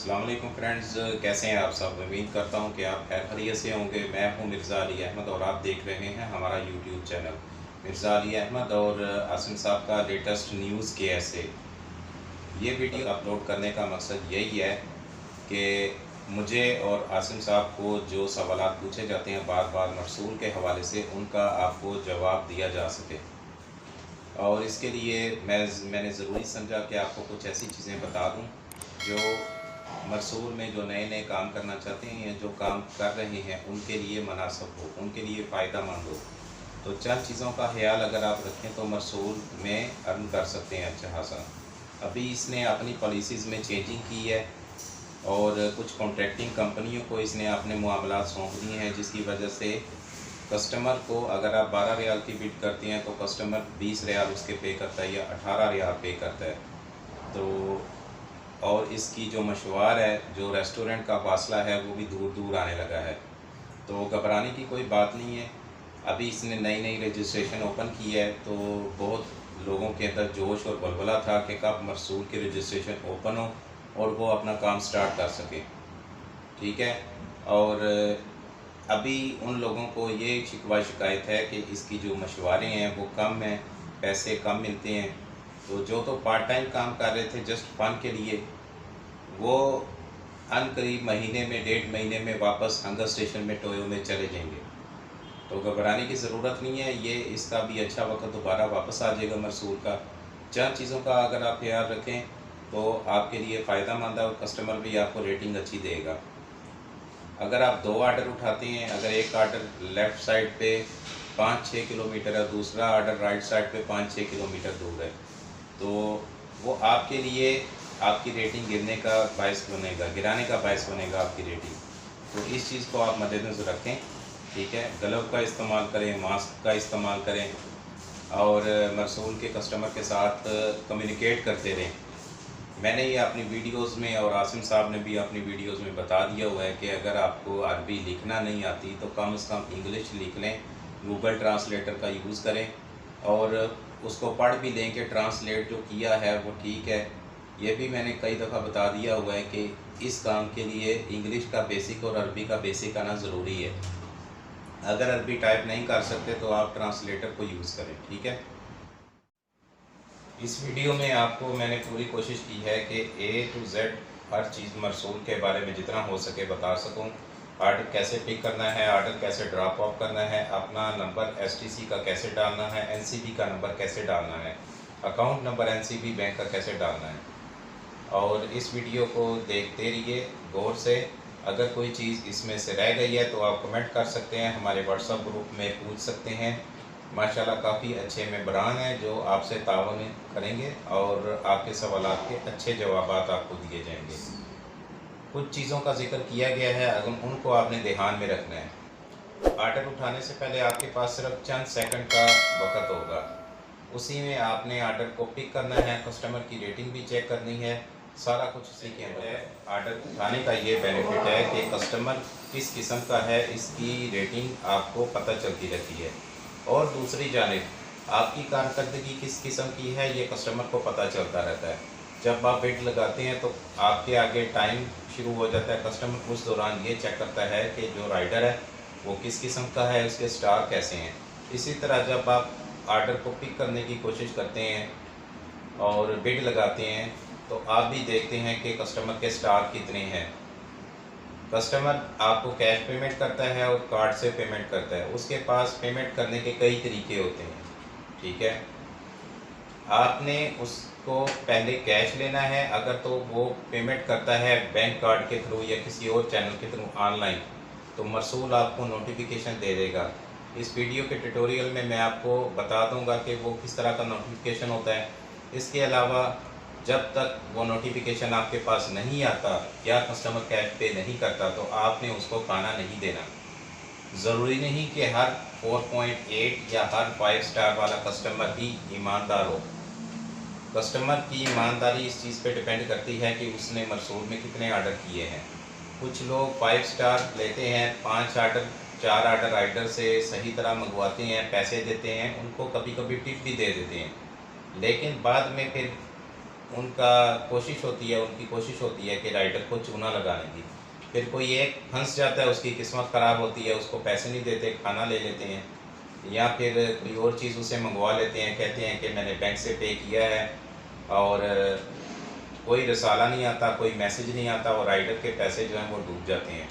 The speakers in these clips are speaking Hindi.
अस्सलाम वालेकुम फ्रेंड्स, कैसे हैं आप सब। उम्मीद करता हूं कि आप खैर खैरियत से होंगे। मैं हूं मिर्ज़ा अली अहमद और आप देख रहे हैं हमारा यूट्यूब चैनल मिर्ज़ा अली अहमद और आसिम साहब का लेटेस्ट न्यूज़ के ऐसे। ये वीडियो अपलोड करने का मकसद यही है कि मुझे और आसिम साहब को जो सवालात पूछे जाते हैं बार बार मरसूल के हवाले से, उनका आपको जवाब दिया जा सके। और इसके लिए मैंने ज़रूरी समझा कि आपको कुछ ऐसी चीज़ें बता दूं जो मरसूल में जो नए नए काम करना चाहते हैं या जो काम कर रहे हैं उनके लिए मुनासिब हो, उनके लिए फ़ायदा मंद हो। तो चंद चीज़ों का ख्याल अगर आप रखें तो मरसूल में अर्न कर सकते हैं अच्छा खासा। अभी इसने अपनी पॉलिसीज़ में चेंजिंग की है और कुछ कॉन्ट्रैक्टिंग कंपनियों को इसने अपने मामलात सौंप दिए हैं, जिसकी वजह से कस्टमर को अगर आप 12 रियाल की बिड करते हैं तो कस्टमर 20 रियाल उसके पे करता है या 18 रियाल पे करता है। तो और इसकी जो मशवार है, जो रेस्टोरेंट का फासला है, वो भी दूर दूर आने लगा है। तो घबराने की कोई बात नहीं है। अभी इसने नई नई रजिस्ट्रेशन ओपन की है, तो बहुत लोगों के अंदर जोश और बलबला था कि कब मरसूल की रजिस्ट्रेशन ओपन हो और वो अपना काम स्टार्ट कर सके। ठीक है। और अभी उन लोगों को ये शिकवा शिकायत है कि इसकी जो मशवारे हैं वो कम हैं, पैसे कम मिलते हैं। तो जो तो पार्ट टाइम काम कर रहे थे जस्ट फन के लिए, वो अनकरीब महीने में 1.5 महीने में वापस हंगर स्टेशन में टोयो में चले जाएंगे। तो घबराने की ज़रूरत नहीं है, ये इसका भी अच्छा वक्त दोबारा वापस आ जाएगा मरसूल का। चंद चीज़ों का अगर आप ख्याल रखें तो आपके लिए फ़ायदा मंद है और कस्टमर भी आपको रेटिंग अच्छी देगा। अगर आप 2 आर्डर उठाते हैं, अगर एक आर्डर लेफ़्ट साइड पे 5-6 किलोमीटर है, दूसरा आर्डर राइट साइड पे 5-6 किलोमीटर दूर है, तो वो आपके लिए आपकी रेटिंग गिराने का बायस बनेगा आपकी रेटिंग। तो इस चीज़ को आप मद्देनज़र रखें। ठीक है। ग्लव का इस्तेमाल करें, मास्क का इस्तेमाल करें और मरसूल के कस्टमर के साथ कम्युनिकेट करते रहें। मैंने ये अपनी वीडियोस में और आसिम साहब ने भी अपनी वीडियोस में बता दिया हुआ है कि अगर आपको अरबी लिखना नहीं आती तो कम से कम इंग्लिश लिख लें, गूगल ट्रांसलेटर का यूज़ करें और उसको पढ़ भी लें कि ट्रांसलेट जो किया है वो ठीक है। ये भी मैंने कई दफ़ा बता दिया हुआ है कि इस काम के लिए इंग्लिश का बेसिक और अरबी का बेसिक आना ज़रूरी है। अगर अरबी टाइप नहीं कर सकते तो आप ट्रांसलेटर को यूज़ करें। ठीक है। इस वीडियो में आपको मैंने पूरी कोशिश की है कि A to Z हर चीज़ मरसूल के बारे में जितना हो सके बता सकूं। आर्डर कैसे पिक करना है, आर्डर कैसे ड्रॉप ऑफ करना है, अपना नंबर STC का कैसे डालना है, NCB का नंबर कैसे डालना है, अकाउंट नंबर NCB बैंक का कैसे डालना है। और इस वीडियो को देखते रहिए गौर से। अगर कोई चीज़ इसमें से रह गई है तो आप कमेंट कर सकते हैं, हमारे व्हाट्सएप ग्रुप में पूछ सकते हैं। माशाल्लाह काफ़ी अच्छे मेंबरान हैं जो आपसे ताउन करेंगे और आपके सवालात के अच्छे जवाब आपको दिए जाएंगे। कुछ चीज़ों का जिक्र किया गया है, अगर उनको आपने ध्यान में रखना है। आर्डर उठाने से पहले आपके पास सिर्फ चंद सेकंड का वक़्त होगा, उसी में आपने आर्डर को पिक करना है, कस्टमर की रेटिंग भी चेक करनी है, सारा कुछ उसी के अंदर है। आर्डर उठाने का ये बेनिफिट है कि कस्टमर किस किस्म का है इसकी रेटिंग आपको पता चलती रहती है और दूसरी जानिब आपकी कारकर्दगी किस किस्म की है ये कस्टमर को पता चलता रहता है। जब आप बिड लगाते हैं तो आपके आगे टाइम शुरू हो जाता है, कस्टमर उस दौरान ये चेक करता है कि जो राइडर है वो किस किस्म का है, उसके स्टार कैसे हैं। इसी तरह जब आप आर्डर को पिक करने की कोशिश करते हैं और बिड लगाते हैं तो आप भी देखते हैं कि कस्टमर के स्टार कितने हैं। कस्टमर आपको कैश पेमेंट करता है और कार्ड से पेमेंट करता है, उसके पास पेमेंट करने के कई तरीके होते हैं। ठीक है। आपने उसको पहले कैश लेना है, अगर तो वो पेमेंट करता है बैंक कार्ड के थ्रू या किसी और चैनल के थ्रू ऑनलाइन, तो मरसूल आपको नोटिफिकेशन दे देगा। इस वीडियो के ट्यूटोरियल में मैं आपको बता दूंगा कि वो किस तरह का नोटिफिकेशन होता है। इसके अलावा जब तक वो नोटिफिकेशन आपके पास नहीं आता या कस्टमर कैश पे नहीं करता तो आपने उसको खाना नहीं देना। ज़रूरी नहीं कि हर 4.8 या हर 5 स्टार वाला कस्टमर ही ईमानदार हो। कस्टमर की ईमानदारी इस चीज़ पे डिपेंड करती है कि उसने मरसूल में कितने आर्डर किए हैं। कुछ लोग 5 स्टार लेते हैं, 5 आर्डर 4 आर्डर राइडर से सही तरह मंगवाते हैं, पैसे देते हैं, उनको कभी कभी टिप भी दे देते हैं, लेकिन बाद में फिर उनका उनकी कोशिश होती है कि राइडर को चूना लगाने की। फिर कोई एक फंस जाता है, उसकी किस्मत ख़राब होती है, उसको पैसे नहीं देते, खाना ले लेते हैं, या फिर कोई और चीज़ उसे मंगवा लेते हैं, कहते हैं कि मैंने बैंक से पे किया है, और कोई रसाला नहीं आता, कोई मैसेज नहीं आता, और राइडर के पैसे जो हैं वो डूब जाते हैं।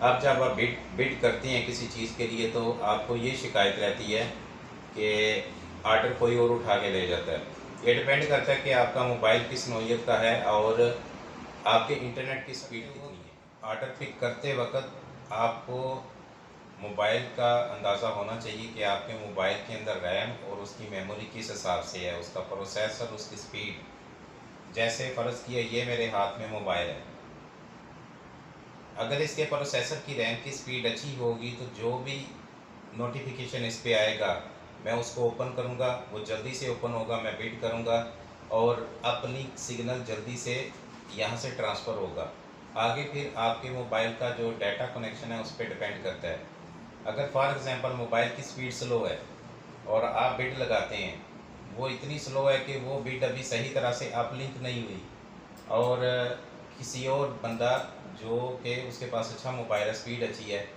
अब जब आप बिड करते हैं किसी चीज़ के लिए, तो आपको ये शिकायत रहती है कि आर्डर कोई और उठा के ले जाता है। ये डिपेंड करता है कि आपका मोबाइल किस नौइयत का है और आपके इंटरनेट की स्पीड कितनी है। आर्डर पिक करते वक्त आपको मोबाइल का अंदाज़ा होना चाहिए कि आपके मोबाइल के अंदर रैम और उसकी मेमोरी किस हिसाब से है, उसका प्रोसेसर, उसकी स्पीड। जैसे फ़र्ज़ किया ये मेरे हाथ में मोबाइल है, अगर इसके प्रोसेसर की रैम की स्पीड अच्छी होगी तो जो भी नोटिफिकेशन इस पे आएगा मैं उसको ओपन करूँगा, वो जल्दी से ओपन होगा, मैं वेट करूँगा और अपनी सिग्नल जल्दी से यहाँ से ट्रांसफ़र होगा। आगे फिर आपके मोबाइल का जो डाटा कनेक्शन है उस पर डिपेंड करता है। अगर फॉर एग्ज़ाम्पल मोबाइल की स्पीड स्लो है और आप बिड लगाते हैं, वो इतनी स्लो है कि वो बिड अभी सही तरह से अपलिंक नहीं हुई, और किसी और बंदा जो कि उसके पास अच्छा मोबाइल है, स्पीड अच्छी है,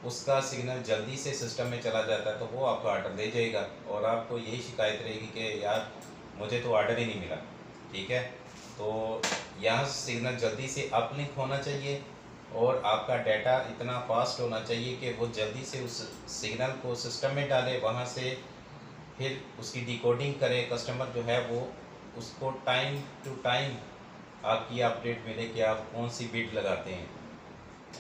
उसका सिग्नल जल्दी से सिस्टम में चला जाता है, तो वो आपको आर्डर दे जाएगा और आपको यही शिकायत रहेगी कि यार मुझे तो आर्डर ही नहीं मिला। ठीक है, तो यहाँ सिग्नल जल्दी से अपलिंक होना चाहिए और आपका डाटा इतना फास्ट होना चाहिए कि वो जल्दी से उस सिग्नल को सिस्टम में डाले, वहाँ से फिर उसकी डिकोडिंग करे, कस्टमर जो है वो उसको टाइम टू टाइम आपकी अपडेट मिले कि आप कौन सी बिड लगाते हैं।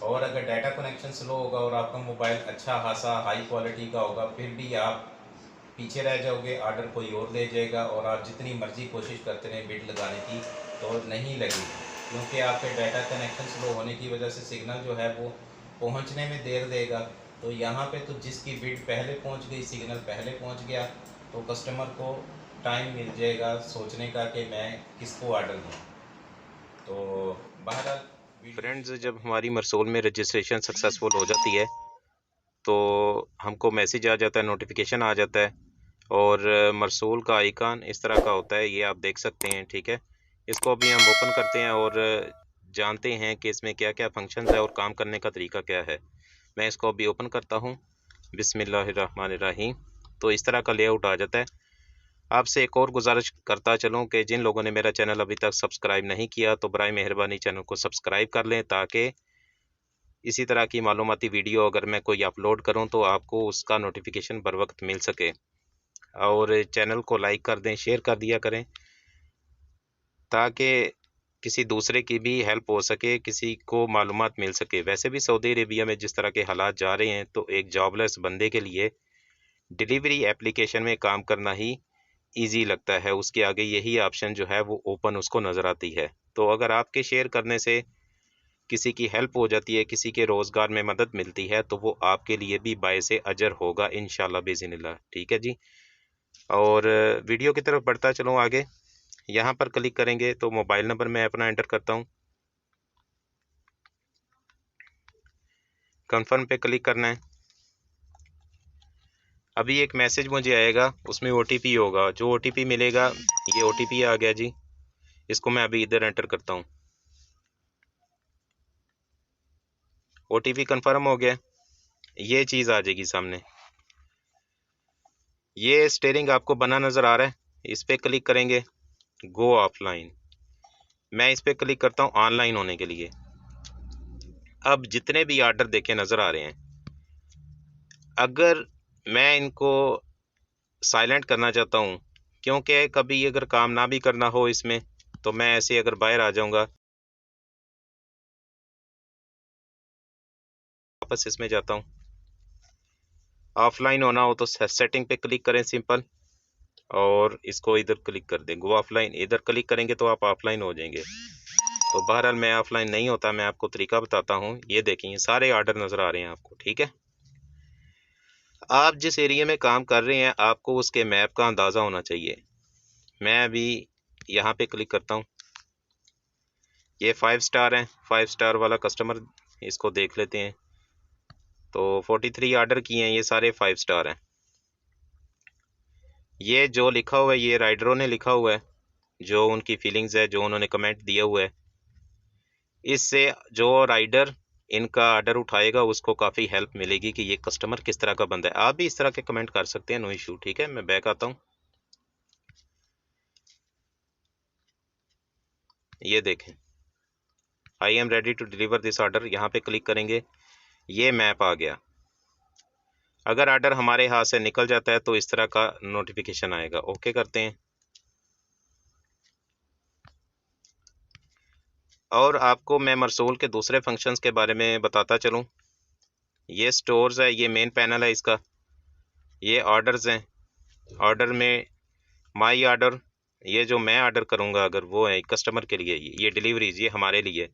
और अगर डाटा कनेक्शन स्लो होगा और आपका मोबाइल अच्छा खासा हाई क्वालिटी का होगा, फिर भी आप पीछे रह जाओगे, आर्डर कोई और ले जाएगा और आप जितनी मर्ज़ी कोशिश करते रहें बिड लगाने की तो नहीं लगेगी, क्योंकि आपके डाटा कनेक्शन स्लो होने की वजह से सिग्नल जो है वो पहुंचने में देर देगा। तो यहाँ पे तो जिसकी बिड पहले पहुंच गई, सिग्नल पहले पहुंच गया, तो कस्टमर को टाइम मिल जाएगा सोचने का कि मैं किसको आर्डर दूँ। तो बहरहाल फ्रेंड्स, जब हमारी मरसूल में रजिस्ट्रेशन सक्सेसफुल हो जाती है तो हमको मैसेज आ जाता है, नोटिफिकेशन आ जाता है, और मरसूल का आइकन इस तरह का होता है, ये आप देख सकते हैं। ठीक है, इसको अभी हम ओपन करते हैं और जानते हैं कि इसमें क्या क्या फंक्शंस है और काम करने का तरीका क्या है। मैं इसको अभी ओपन करता हूँ। बिस्मिल्लाहिर्रहमानिर्रहीम। तो इस तरह का लेआउट आ जाता है। आपसे एक और गुजारिश करता चलूँ कि जिन लोगों ने मेरा चैनल अभी तक सब्सक्राइब नहीं किया तो बराए मेहरबानी चैनल को सब्सक्राइब कर लें, ताकि इसी तरह की मालूमाती वीडियो अगर मैं कोई अपलोड करूं तो आपको उसका नोटिफिकेशन बर वक्त मिल सके। और चैनल को लाइक कर दें, शेयर कर दिया करें, ताकि किसी दूसरे की भी हेल्प हो सके, किसी को मालूमात मिल सके। वैसे भी सऊदी अरेबिया में जिस तरह के हालात जा रहे हैं, तो एक जॉबलेस बंदे के लिए डिलीवरी एप्लीकेशन में काम करना ही ईजी लगता है। उसके आगे यही ऑप्शन जो है वो ओपन उसको नज़र आती है। तो अगर आपके शेयर करने से किसी की हेल्प हो जाती है, किसी के रोज़गार में मदद मिलती है, तो वो आपके लिए भी बायसे अजर होगा इंशाल्लाह बिज़निल्लाह। ठीक है जी। और वीडियो की तरफ बढ़ता चलूँ आगे। यहाँ पर क्लिक करेंगे तो मोबाइल नंबर मैं अपना एंटर करता हूँ। कन्फर्म पे क्लिक करना है। अभी एक मैसेज मुझे आएगा, उसमें OTP होगा। जो OTP मिलेगा, ये OTP आ गया जी। इसको मैं अभी इधर एंटर करता हूँ। OTP कन्फर्म हो गया, ये चीज़ आ जाएगी सामने। ये स्टेयरिंग आपको बना नज़र आ रहा है, इस पर क्लिक करेंगे, गो ऑफलाइन। मैं इस पर क्लिक करता हूँ ऑनलाइन होने के लिए। अब जितने भी आर्डर देखे नज़र आ रहे हैं, अगर मैं इनको साइलेंट करना चाहता हूँ, क्योंकि कभी अगर काम ना भी करना हो इसमें, तो मैं ऐसे अगर बाहर आ जाऊँगा, वापस इसमें जाता हूँ। ऑफलाइन होना हो तो सेटिंग पे क्लिक करें सिंपल, और इसको इधर क्लिक कर दें, गो ऑफलाइन। इधर क्लिक करेंगे तो आप ऑफलाइन हो जाएंगे। तो बहरहाल मैं ऑफलाइन नहीं होता, मैं आपको तरीका बताता हूँ। ये देखिए सारे आर्डर नज़र आ रहे हैं आपको। ठीक है, आप जिस एरिया में काम कर रहे हैं आपको उसके मैप का अंदाज़ा होना चाहिए। मैं अभी यहाँ पे क्लिक करता हूँ। ये 5 स्टार है, 5 स्टार वाला कस्टमर, इसको देख लेते हैं। तो 43 आर्डर किए हैं, ये सारे 5 स्टार हैं। ये जो लिखा हुआ है ये राइडरों ने लिखा हुआ है, जो उनकी फीलिंग्स है, जो उन्होंने कमेंट दिया हुआ है, इससे जो राइडर इनका ऑर्डर उठाएगा उसको काफ़ी हेल्प मिलेगी कि ये कस्टमर किस तरह का बंदा है। आप भी इस तरह के कमेंट कर सकते हैं, नो इशू। ठीक है, मैं बैक आता हूँ। ये देखें, I am ready to deliver this order, यहाँ पे क्लिक करेंगे, ये मैप आ गया। अगर ऑर्डर हमारे हाथ से निकल जाता है तो इस तरह का नोटिफिकेशन आएगा। ओके करते हैं। और आपको मैं मरसूल के दूसरे फंक्शंस के बारे में बताता चलूँ। ये स्टोर्स है, ये मेन पैनल है इसका, ये ऑर्डर्स हैं। ऑर्डर में माई ऑर्डर, ये जो मैं ऑर्डर करूँगा अगर वो है कस्टमर के लिए, ये डिलीवरीज ये हमारे लिए,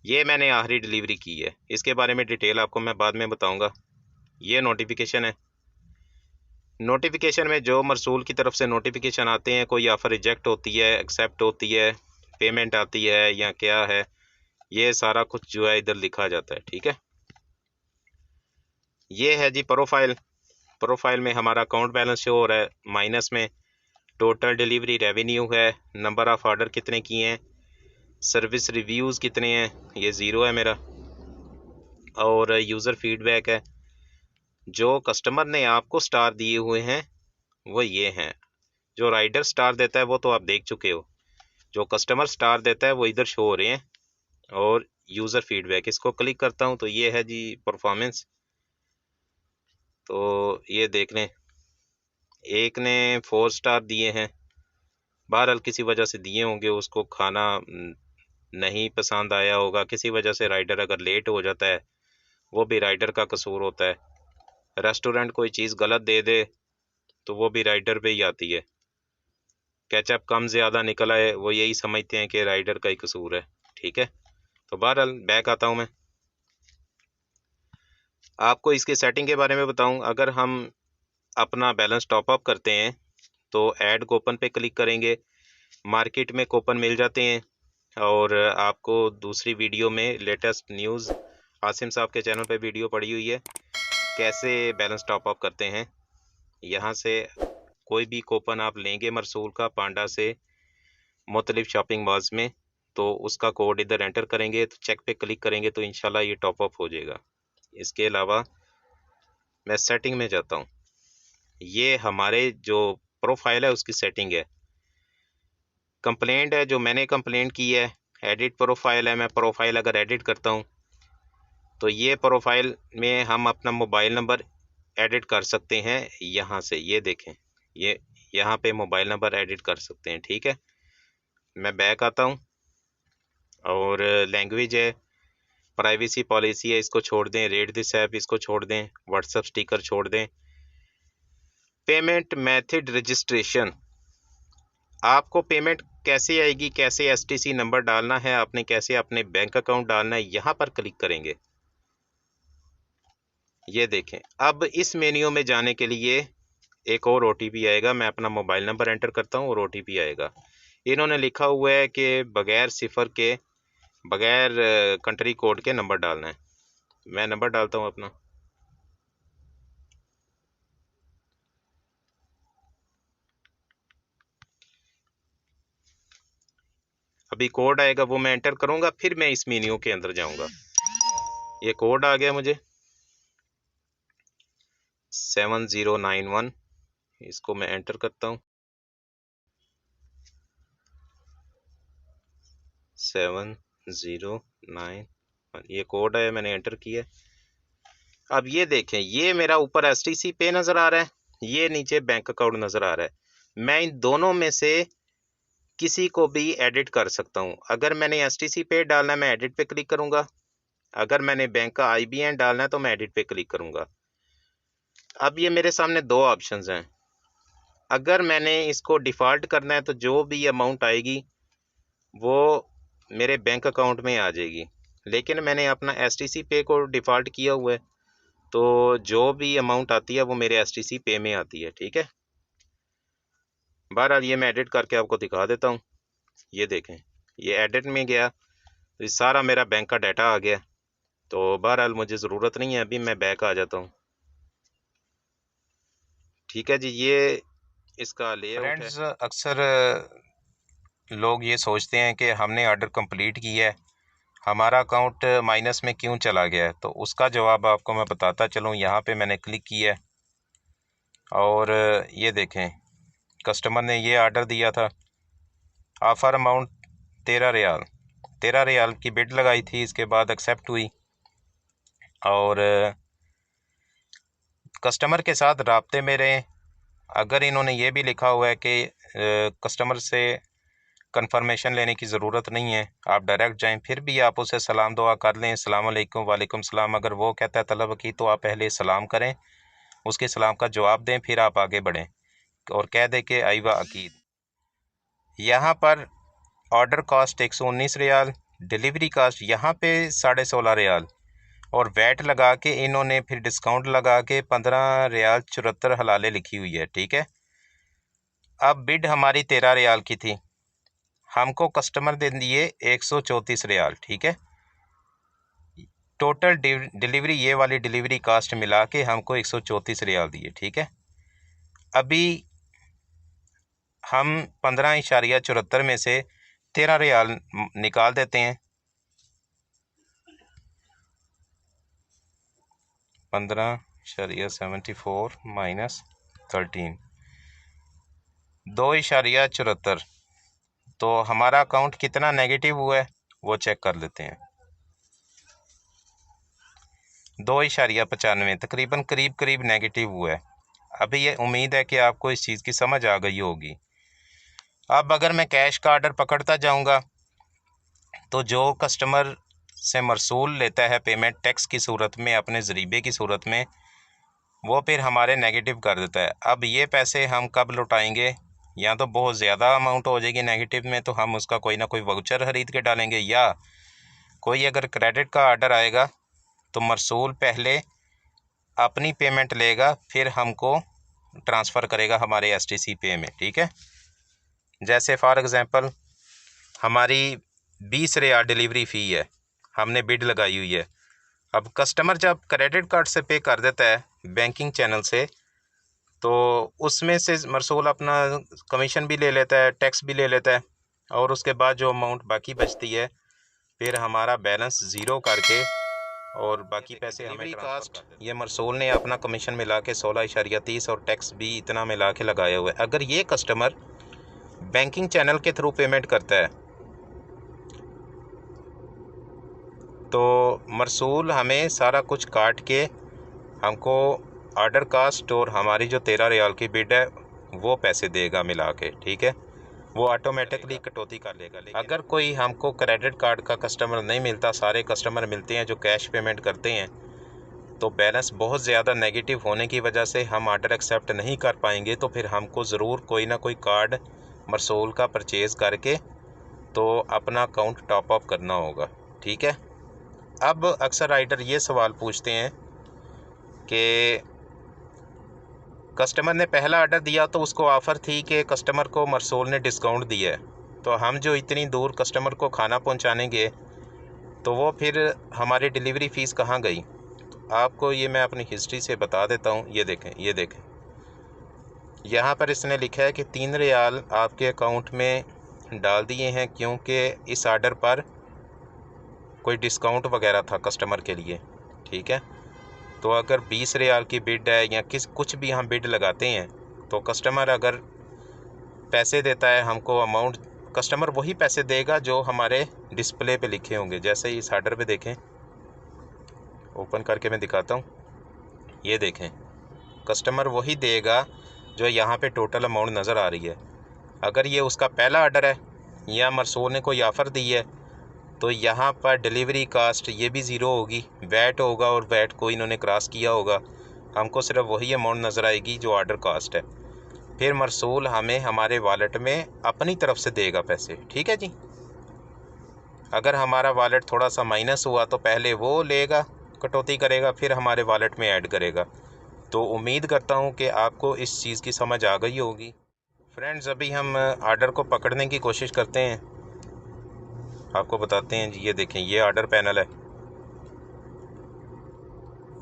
ये मैंने आखिरी डिलीवरी की है। इसके बारे में डिटेल आपको मैं बाद में बताऊँगा। ये नोटिफिकेशन है। नोटिफिकेशन में जो मरसूल की तरफ से नोटिफिकेशन आते हैं, कोई ऑफ़र रिजेक्ट होती है, एक्सेप्ट होती है, पेमेंट आती है या क्या है, ये सारा कुछ जो है इधर लिखा जाता है। ठीक है, ये है जी प्रोफाइल। प्रोफाइल में हमारा अकाउंट बैलेंस शो हो रहा है, माइनस में टोटल डिलीवरी रेवेन्यू है, नंबर ऑफ़ ऑर्डर कितने किए हैं, सर्विस रिव्यूज़ कितने हैं, ये ज़ीरो है मेरा, और यूज़र फीडबैक है। जो कस्टमर ने आपको स्टार दिए हुए हैं वो ये हैं। जो राइडर स्टार देता है वो तो आप देख चुके हो, जो कस्टमर स्टार देता है वो इधर शो हो रहे हैं। और यूज़र फीडबैक, इसको क्लिक करता हूँ तो ये है जी परफॉर्मेंस। तो ये देख लें, एक ने 4 स्टार दिए हैं, बहरहाल किसी वजह से दिए होंगे, उसको खाना नहीं पसंद आया होगा, किसी वजह से राइडर अगर लेट हो जाता है वो भी राइडर का कसूर होता है। रेस्टोरेंट कोई चीज़ गलत दे दे तो वो भी राइडर पे ही आती है। केचप कम ज़्यादा निकला है, वो यही समझते हैं कि राइडर का ही कसूर है। ठीक है, तो बहरहाल बैक आता हूँ मैं। आपको इसके सेटिंग के बारे में बताऊँ। अगर हम अपना बैलेंस टॉप अप करते हैं तो ऐड कूपन पे क्लिक करेंगे, मार्केट में कूपन मिल जाते हैं। और आपको दूसरी वीडियो में लेटेस्ट न्यूज़ आसिम साहब के चैनल पे वीडियो पड़ी हुई है, कैसे बैलेंस टॉप अप करते हैं। यहाँ से कोई भी कूपन आप लेंगे मरसूल का पांडा से मुख्तलिफ शॉपिंग मॉल्स में, तो उसका कोड इधर एंटर करेंगे, तो चेक पे क्लिक करेंगे तो इंशाल्लाह ये टॉप अप हो जाएगा। इसके अलावा मैं सेटिंग में जाता हूँ, ये हमारे जो प्रोफाइल है उसकी सेटिंग है। कंप्लेंट है जो मैंने कंप्लेंट की है, एडिट प्रोफाइल है, मैं प्रोफाइल अगर एडिट करता हूँ तो ये प्रोफाइल में हम अपना मोबाइल नंबर एडिट कर सकते हैं। यहाँ से ये देखें, ये यहाँ पे मोबाइल नंबर एडिट कर सकते हैं। ठीक है, मैं बैक आता हूँ। और लैंग्वेज है, प्राइवेसी पॉलिसी है, इसको छोड़ दें। रेट दिस ऐप, इसको छोड़ दें। व्हाट्सएप स्टिकर छोड़ दें। पेमेंट मेथड रजिस्ट्रेशन, आपको पेमेंट कैसे आएगी, कैसे एसटीसी नंबर डालना है आपने, कैसे अपने बैंक अकाउंट डालना है, यहाँ पर क्लिक करेंगे। ये देखें, अब इस मेन्यू में जाने के लिए एक और ओटीपी आएगा। मैं अपना मोबाइल नंबर एंटर करता हूँ और ओटीपी आएगा। इन्होंने लिखा हुआ है कि बगैर सिफर के, बगैर कंट्री कोड के नंबर डालना है। मैं नंबर डालता हूँ अपना। अभी कोड आएगा, वो मैं एंटर करूँगा, फिर मैं इस मेन्यू के अंदर जाऊँगा। ये कोड आ गया मुझे 7091, इसको मैं एंटर करता हूँ। 7091, ये कोड है, मैंने एंटर किया। अब ये देखें, ये मेरा ऊपर एसटीसी पे नज़र आ रहा है, ये नीचे बैंक अकाउंट नज़र आ रहा है। मैं इन दोनों में से किसी को भी एडिट कर सकता हूँ। अगर मैंने एसटीसी पे डालना है मैं एडिट पे क्लिक करूँगा, अगर मैंने बैंक का आईबीएन डालना है तो मैं एडिट पे क्लिक करूँगा। अब ये मेरे सामने दो ऑप्शंस हैं। अगर मैंने इसको डिफ़ॉल्ट करना है तो जो भी अमाउंट आएगी वो मेरे बैंक अकाउंट में आ जाएगी, लेकिन मैंने अपना एसटीसी पे को डिफ़ॉल्ट किया हुआ है, तो जो भी अमाउंट आती है वो मेरे एसटीसी पे में आती है। ठीक है, बहरहाल ये मैं एडिट करके आपको दिखा देता हूँ। ये देखें, ये एडिट में गया तो ये सारा मेरा बैंक का डाटा आ गया। तो बहरहाल मुझे ज़रूरत नहीं है, अभी मैं बैक आ जाता हूँ। ठीक है जी, ये इसका लेआउट है। फ्रेंड्स, अक्सर लोग ये सोचते हैं कि हमने ऑर्डर कंप्लीट किया है, हमारा अकाउंट माइनस में क्यों चला गया है। तो उसका जवाब आपको मैं बताता चलूँ। यहाँ पे मैंने क्लिक किया है और ये देखें, कस्टमर ने ये ऑर्डर दिया था, ऑफ़र अमाउंट 13 रियाल, 13 रियाल की बिड लगाई थी, इसके बाद एक्सेप्ट हुई। और कस्टमर के साथ राब्ते में रहें। अगर इन्होंने ये भी लिखा हुआ है कि कस्टमर से कंफर्मेशन लेने की ज़रूरत नहीं है, आप डायरेक्ट जाएं, फिर भी आप उसे सलाम दुआ कर लें, अस्सलाम वालेकुम, वालेकुम सलाम। अगर वो कहता है तलब की, तो आप पहले सलाम करें, उसके सलाम का जवाब दें, फिर आप आगे बढ़ें और कह दें कि आइवा अकीद। यहाँ पर order cost 119 riyal, delivery cost यहाँ पे 16.5 रियाल और वैट लगा के इन्होंने फिर डिस्काउंट लगा के 15 रियाल 74 हलाले लिखी हुई है। ठीक है, अब बिड हमारी 13 रियाल की थी, हमको कस्टमर दे दिए 134 रियाल। ठीक है, टोटल डिलीवरी, ये वाली डिलीवरी कास्ट मिला के हमको 134 रियाल दिए। ठीक है, अभी हम 15.74 में से 13 रियाल निकाल देते हैं। 15.74 माइनस 13, 2.74, तो हमारा अकाउंट कितना नेगेटिव हुआ है वो चेक कर लेते हैं। 2.95 तकरीबन करीब नेगेटिव हुआ है। अभी ये उम्मीद है कि आपको इस चीज़ की समझ आ गई होगी। अब अगर मैं कैश का ऑर्डर पकड़ता जाऊंगा तो जो कस्टमर से मरसूल लेता है पेमेंट टैक्स की सूरत में, अपने ज़रीबे की सूरत में, वो फिर हमारे नेगेटिव कर देता है। अब ये पैसे हम कब लौटाएंगे? या तो बहुत ज़्यादा अमाउंट हो जाएगी नेगेटिव में, तो हम उसका कोई ना कोई वाउचर ख़रीद के डालेंगे, या कोई अगर क्रेडिट का ऑर्डर आएगा तो मरसूल पहले अपनी पेमेंट लेगा, फिर हमको ट्रांसफ़र करेगा हमारे STC पे में। ठीक है, जैसे फॉर एग्ज़ाम्पल हमारी 20 रियाल डिलीवरी फ़ी है, हमने बिड लगाई हुई है। अब कस्टमर जब क्रेडिट कार्ड से पे कर देता है बैंकिंग चैनल से, तो उसमें से मरसूल अपना कमीशन भी ले लेता है, टैक्स भी ले लेता है, और उसके बाद जो अमाउंट बाकी बचती है फिर हमारा बैलेंस ज़ीरो करके और बाकी पैसे हमें कास्ट, ये मरसूल ने अपना कमीशन मिला के 16.30 और टैक्स भी इतना मिला के लगाया हुआ है। अगर ये कस्टमर बैंकिंग चैनल के थ्रू पेमेंट करता है तो मरसूल हमें सारा कुछ काट के हमको ऑर्डर कास्ट और हमारी जो 13 रियाल की बिड है वो पैसे देगा मिला के। ठीक है, वो ऑटोमेटिकली कटौती कर लेगा। अगर कोई हमको क्रेडिट कार्ड का कस्टमर नहीं मिलता, सारे कस्टमर मिलते हैं जो कैश पेमेंट करते हैं, तो बैलेंस बहुत ज़्यादा नेगेटिव होने की वजह से हम ऑर्डर एक्सेप्ट नहीं कर पाएंगे। तो फिर हमको ज़रूर कोई ना कोई कार्ड मरसूल का परचेज़ करके तो अपना अकाउंट टॉप अप करना होगा। ठीक है, अब अक्सर राइडर ये सवाल पूछते हैं कि कस्टमर ने पहला ऑर्डर दिया तो उसको ऑफ़र थी कि कस्टमर को मरसूल ने डिस्काउंट दिया है, तो हम जो इतनी दूर कस्टमर को खाना पहुंचानेंगे तो वो फिर हमारी डिलीवरी फ़ीस कहाँ गई? तो आपको ये मैं अपनी हिस्ट्री से बता देता हूँ। ये देखें यहाँ पर इसने लिखा है कि 3 रियाल आपके अकाउंट में डाल दिए हैं क्योंकि इस ऑर्डर पर कोई डिस्काउंट वगैरह था कस्टमर के लिए। ठीक है, तो अगर 20 रियाल की बिड है या कुछ भी हम बिड लगाते हैं तो कस्टमर अगर पैसे देता है हमको अमाउंट, कस्टमर वही पैसे देगा जो हमारे डिस्प्ले पे लिखे होंगे। जैसे इस ऑर्डर पे देखें, ओपन करके मैं दिखाता हूँ, ये देखें कस्टमर वही देगा जो यहाँ पे टोटल अमाउंट नज़र आ रही है। अगर ये उसका पहला ऑर्डर है या मरसूल ने कोई ऑफ़र दी है तो यहाँ पर डिलीवरी कास्ट ये भी ज़ीरो होगी, वैट होगा और वैट को इन्होंने क्रॉस किया होगा, हमको सिर्फ वही अमाउंट नज़र आएगी जो ऑर्डर कास्ट है। फिर मरसूल हमें हमारे वॉलेट में अपनी तरफ से देगा पैसे। ठीक है जी, अगर हमारा वॉलेट थोड़ा सा माइनस हुआ तो पहले वो लेगा, कटौती करेगा, फिर हमारे वॉलेट में ऐड करेगा। तो उम्मीद करता हूँ कि आपको इस चीज़ की समझ आ गई होगी। फ्रेंड्स, अभी हम ऑर्डर को पकड़ने की कोशिश करते हैं, आपको बताते हैं जी। ये देखें, ये ऑर्डर पैनल है,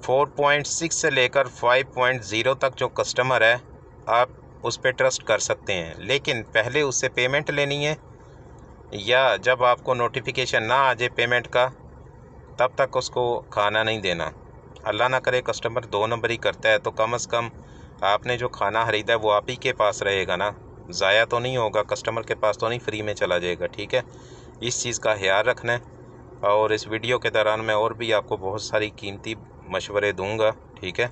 4.6 से लेकर 5.0 तक जो कस्टमर है आप उस पर ट्रस्ट कर सकते हैं, लेकिन पहले उससे पेमेंट लेनी है या जब आपको नोटिफिकेशन ना आ जाए पेमेंट का, तब तक उसको खाना नहीं देना। अल्लाह ना करे कस्टमर 2 नंबर ही करता है, तो कम से कम आपने जो खाना खरीदा है वो आप ही के पास रहेगा ना, ज़ाया तो नहीं होगा, कस्टमर के पास तो नहीं फ्री में चला जाएगा। ठीक है, इस चीज़ का ख्याल रखना है। और इस वीडियो के दौरान मैं और भी आपको बहुत सारी कीमती मशवरे दूंगा। ठीक है,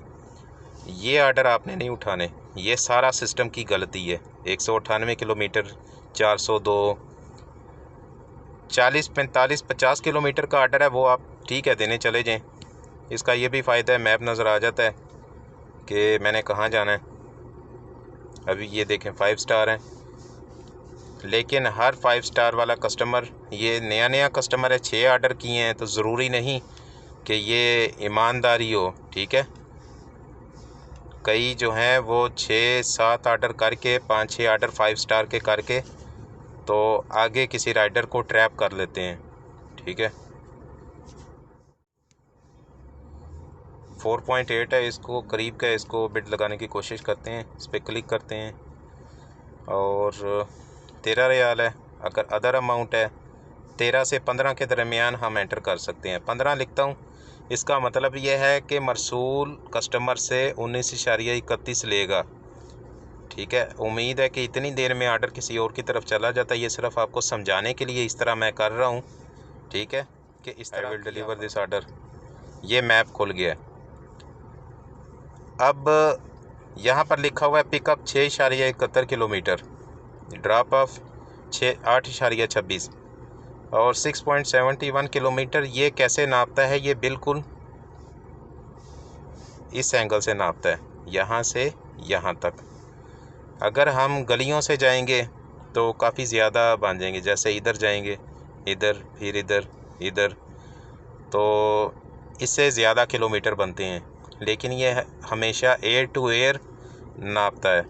ये आर्डर आपने नहीं उठाने, ये सारा सिस्टम की गलती है। 198 किलोमीटर, 402, 40, 45, 50 किलोमीटर का आर्डर है, वो आप ठीक है देने चले जाएं। इसका ये भी फ़ायदा है, मैप नज़र आ जाता है कि मैंने कहाँ जाना है। अभी ये देखें 5 स्टार है, लेकिन हर 5 स्टार वाला कस्टमर, ये नया कस्टमर है, 6 आर्डर किए हैं, तो ज़रूरी नहीं कि ये ईमानदारी हो। ठीक है, कई जो हैं वो 6-7 आर्डर करके, 5-6 आर्डर 5 स्टार के करके, तो आगे किसी राइडर को ट्रैप कर लेते हैं। ठीक है, 4.8 है, इसको करीब का, इसको बिड लगाने की कोशिश करते हैं। इस पर क्लिक करते हैं और 13 रियाल है। अगर अदर अमाउंट है 13 से 15 के दरमियान हम एंटर कर सकते हैं। 15 लिखता हूँ, इसका मतलब यह है कि मरसूल कस्टमर से 19.31 लेगा। ठीक है, उम्मीद है कि इतनी देर में आर्डर किसी और की तरफ चला जाता है। ये सिर्फ आपको समझाने के लिए इस तरह मैं कर रहा हूँ। ठीक है, कि इस तरह विल डिलीवर दिस आर्डर। ये मैप खुल गया है। अब यहाँ पर लिखा हुआ है पिकअप 6.71 किलोमीटर, ड्रॉप ऑफ 8.26 और 6.71 किलोमीटर। ये कैसे नापता है? ये बिल्कुल इस एंगल से नापता है, यहाँ से यहाँ तक। अगर हम गलियों से जाएंगे तो काफ़ी ज़्यादा बांधेंगे, जैसे इधर जाएंगे, इधर, फिर इधर, इधर, तो इससे ज़्यादा किलोमीटर बनते हैं। लेकिन ये हमेशा एयर टू एयर नापता है।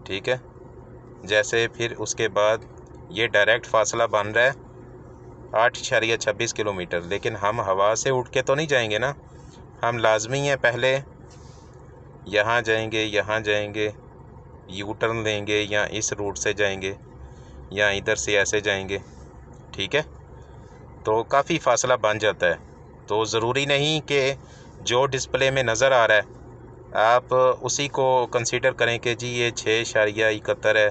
ठीक है, जैसे फिर उसके बाद ये डायरेक्ट फासला बन रहा है 8.26 किलोमीटर, लेकिन हम हवा से उठ के तो नहीं जाएंगे ना, हम लाजमी है पहले यहाँ जाएंगे, यहाँ जाएंगे, यू टर्न लेंगे, या इस रूट से जाएंगे, या इधर से ऐसे जाएंगे। ठीक है, तो काफ़ी फासला बन जाता है। तो ज़रूरी नहीं कि जो डिस्प्ले में नज़र आ रहा है आप उसी को कंसीडर करें कि जी ये 6.71 है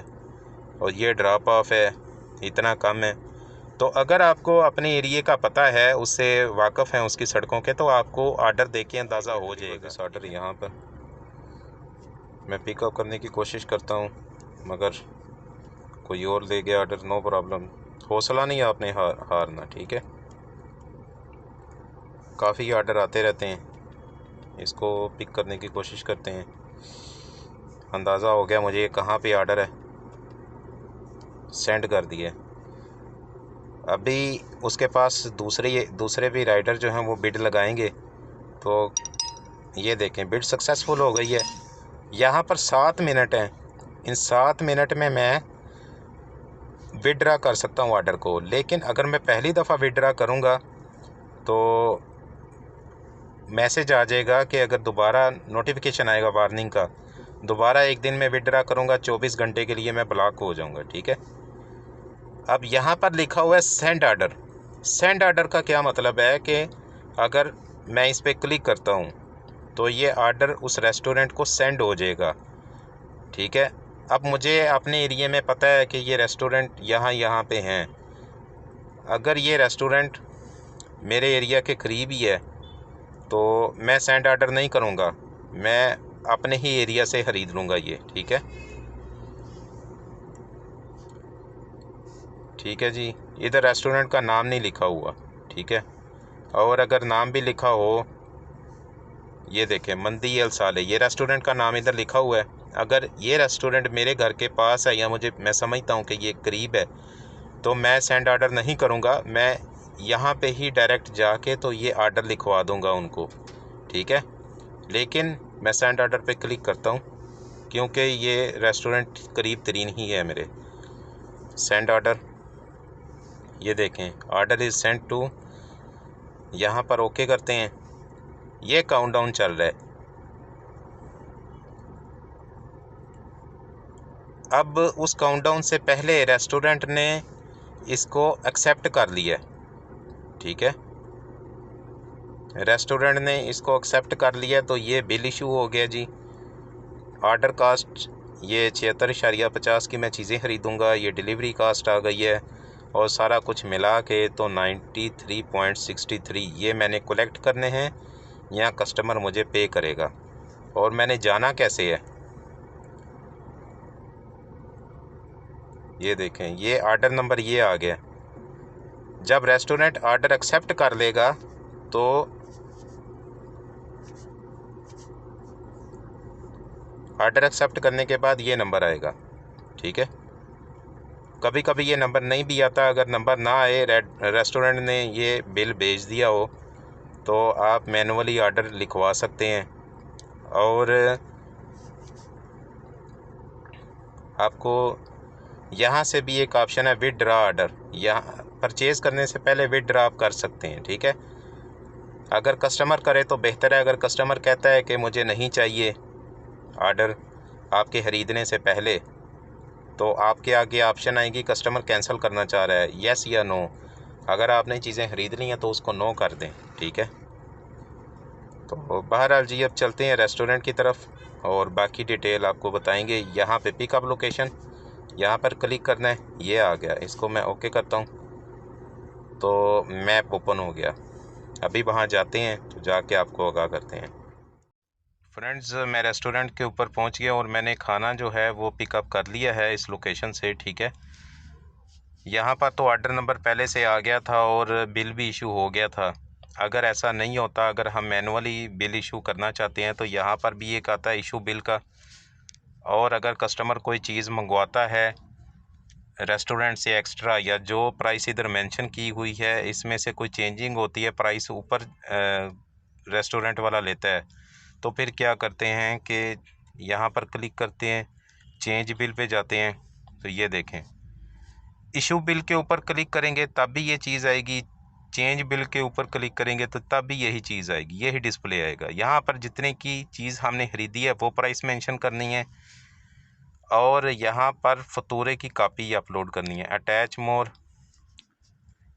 और ये ड्रॉप ऑफ है, इतना कम है। तो अगर आपको अपने एरिए का पता है, उससे वाकिफ़ हैं उसकी सड़कों के, तो आपको आर्डर देख के अंदाज़ा हो जाएगा। इस आर्डर यहाँ पर मैं पिकअप करने की कोशिश करता हूँ, मगर कोई और ले गया आर्डर। नो प्रॉब्लम, हौसला नहीं आपने हारना। ठीक है, काफ़ी आर्डर आते रहते हैं, इसको पिक करने की कोशिश करते हैं। अंदाज़ा हो गया मुझे कहाँ पे आर्डर है, सेंड कर दिए। अभी उसके पास दूसरे भी राइडर जो हैं वो बिड लगाएंगे, तो ये देखें बिड सक्सेसफुल हो गई है। यहाँ पर 7 मिनट हैं, इन 7 मिनट में मैं विड्रा कर सकता हूँ आर्डर को। लेकिन अगर मैं पहली दफ़ा विड्रा करूँगा तो मैसेज आ जाएगा कि अगर दोबारा नोटिफिकेशन आएगा वार्निंग का, दोबारा एक दिन में विड्रा करूँगा 24 घंटे के लिए मैं ब्लॉक हो जाऊँगा। ठीक है, अब यहाँ पर लिखा हुआ है सेंड आर्डर। सेंड आर्डर का क्या मतलब है कि अगर मैं इस पर क्लिक करता हूँ तो ये आर्डर उस रेस्टोरेंट को सेंड हो जाएगा। ठीक है, अब मुझे अपने एरिया में पता है कि ये रेस्टोरेंट यहाँ पे हैं। अगर ये रेस्टोरेंट मेरे एरिया के करीब ही है तो मैं सेंड आर्डर नहीं करूँगा, मैं अपने ही एरिया से ख़रीद लूँगा ये। ठीक है, ठीक है जी, इधर रेस्टोरेंट का नाम नहीं लिखा हुआ। ठीक है, और अगर नाम भी लिखा हो, ये देखें मंदी अल साले, ये रेस्टोरेंट का नाम इधर लिखा हुआ है। अगर ये रेस्टोरेंट मेरे घर के पास है या मैं समझता हूँ कि ये करीब है, तो मैं सेंड आर्डर नहीं करूँगा, मैं यहाँ पे ही डायरेक्ट जाके तो ये आर्डर लिखवा दूँगा उनको। ठीक है, लेकिन मैं सेंड आर्डर पे क्लिक करता हूँ क्योंकि ये रेस्टोरेंट करीब तरीन ही है मेरे। सेंड आर्डर, ये देखें आर्डर इज़ सेंड टू, यहाँ पर ओके करते हैं। ये काउंटडाउन चल रहा है। अब उस काउंटडाउन से पहले रेस्टोरेंट ने इसको एक्सेप्ट कर लिया, ठीक है, रेस्टोरेंट ने इसको एक्सेप्ट कर लिया, तो ये बिल इशू हो गया जी। ऑर्डर कास्ट ये 76.50 की मैं चीज़ें ख़रीदूँगा, ये डिलीवरी कास्ट आ गई है और सारा कुछ मिला के तो 93.63 ये मैंने कलेक्ट करने हैं या कस्टमर मुझे पे करेगा। और मैंने जाना कैसे है, ये देखें, ये ऑर्डर नंबर ये आ गया। जब रेस्टोरेंट ऑर्डर एक्सेप्ट कर लेगा तो ऑर्डर एक्सेप्ट करने के बाद ये नंबर आएगा, ठीक है। कभी कभी ये नंबर नहीं भी आता, अगर नंबर ना आए, रेस्टोरेंट ने ये बिल भेज दिया हो, तो आप मैनुअली ऑर्डर लिखवा सकते हैं। और आपको यहाँ से भी एक ऑप्शन है विदड्रॉ ऑर्डर, यहाँ परचेज़ करने से पहले विदड्रॉ आप कर सकते हैं, ठीक है। अगर कस्टमर करे तो बेहतर है, अगर कस्टमर कहता है कि मुझे नहीं चाहिए ऑर्डर आपके ख़रीदने से पहले, तो आपके आगे ऑप्शन आएगी कस्टमर कैंसिल करना चाह रहा है, येस या नो। अगर आपने चीज़ें ख़रीद ली हैं तो उसको नो कर दें, ठीक है। तो बहरहाल जी, अब चलते हैं रेस्टोरेंट की तरफ और बाकी डिटेल आपको बताएंगे। यहाँ पे पिकअप लोकेशन, यहाँ पर क्लिक करना है, ये आ गया, इसको मैं ओके करता हूँ तो मैप ओपन हो गया। अभी वहाँ जाते हैं तो जाके आपको आगाह करते हैं। फ्रेंड्स, मैं रेस्टोरेंट के ऊपर पहुँच गया और मैंने खाना जो है वो पिकअप कर लिया है इस लोकेशन से, ठीक है। यहाँ पर तो ऑर्डर नंबर पहले से आ गया था और बिल भी इशू हो गया था। अगर ऐसा नहीं होता, अगर हम मैनुअली बिल इशू करना चाहते हैं तो यहाँ पर भी एक आता है इशू बिल का। और अगर कस्टमर कोई चीज़ मंगवाता है रेस्टोरेंट से एक्स्ट्रा, या जो प्राइस इधर मेंशन की हुई है इसमें से कोई चेंजिंग होती है, प्राइस ऊपर रेस्टोरेंट वाला लेता है, तो फिर क्या करते हैं कि यहाँ पर क्लिक करते हैं, चेंज बिल पे जाते हैं, तो ये देखें इशू बिल के ऊपर क्लिक करेंगे तब भी ये चीज़ आएगी, चेंज बिल के ऊपर क्लिक करेंगे तो तब भी यही चीज़ आएगी, यही डिस्प्ले आएगा। यहाँ पर जितने की चीज़ हमने ख़रीदी है वो प्राइस मेंशन करनी है और यहाँ पर फतूरे की कापी अपलोड करनी है। अटैच मोर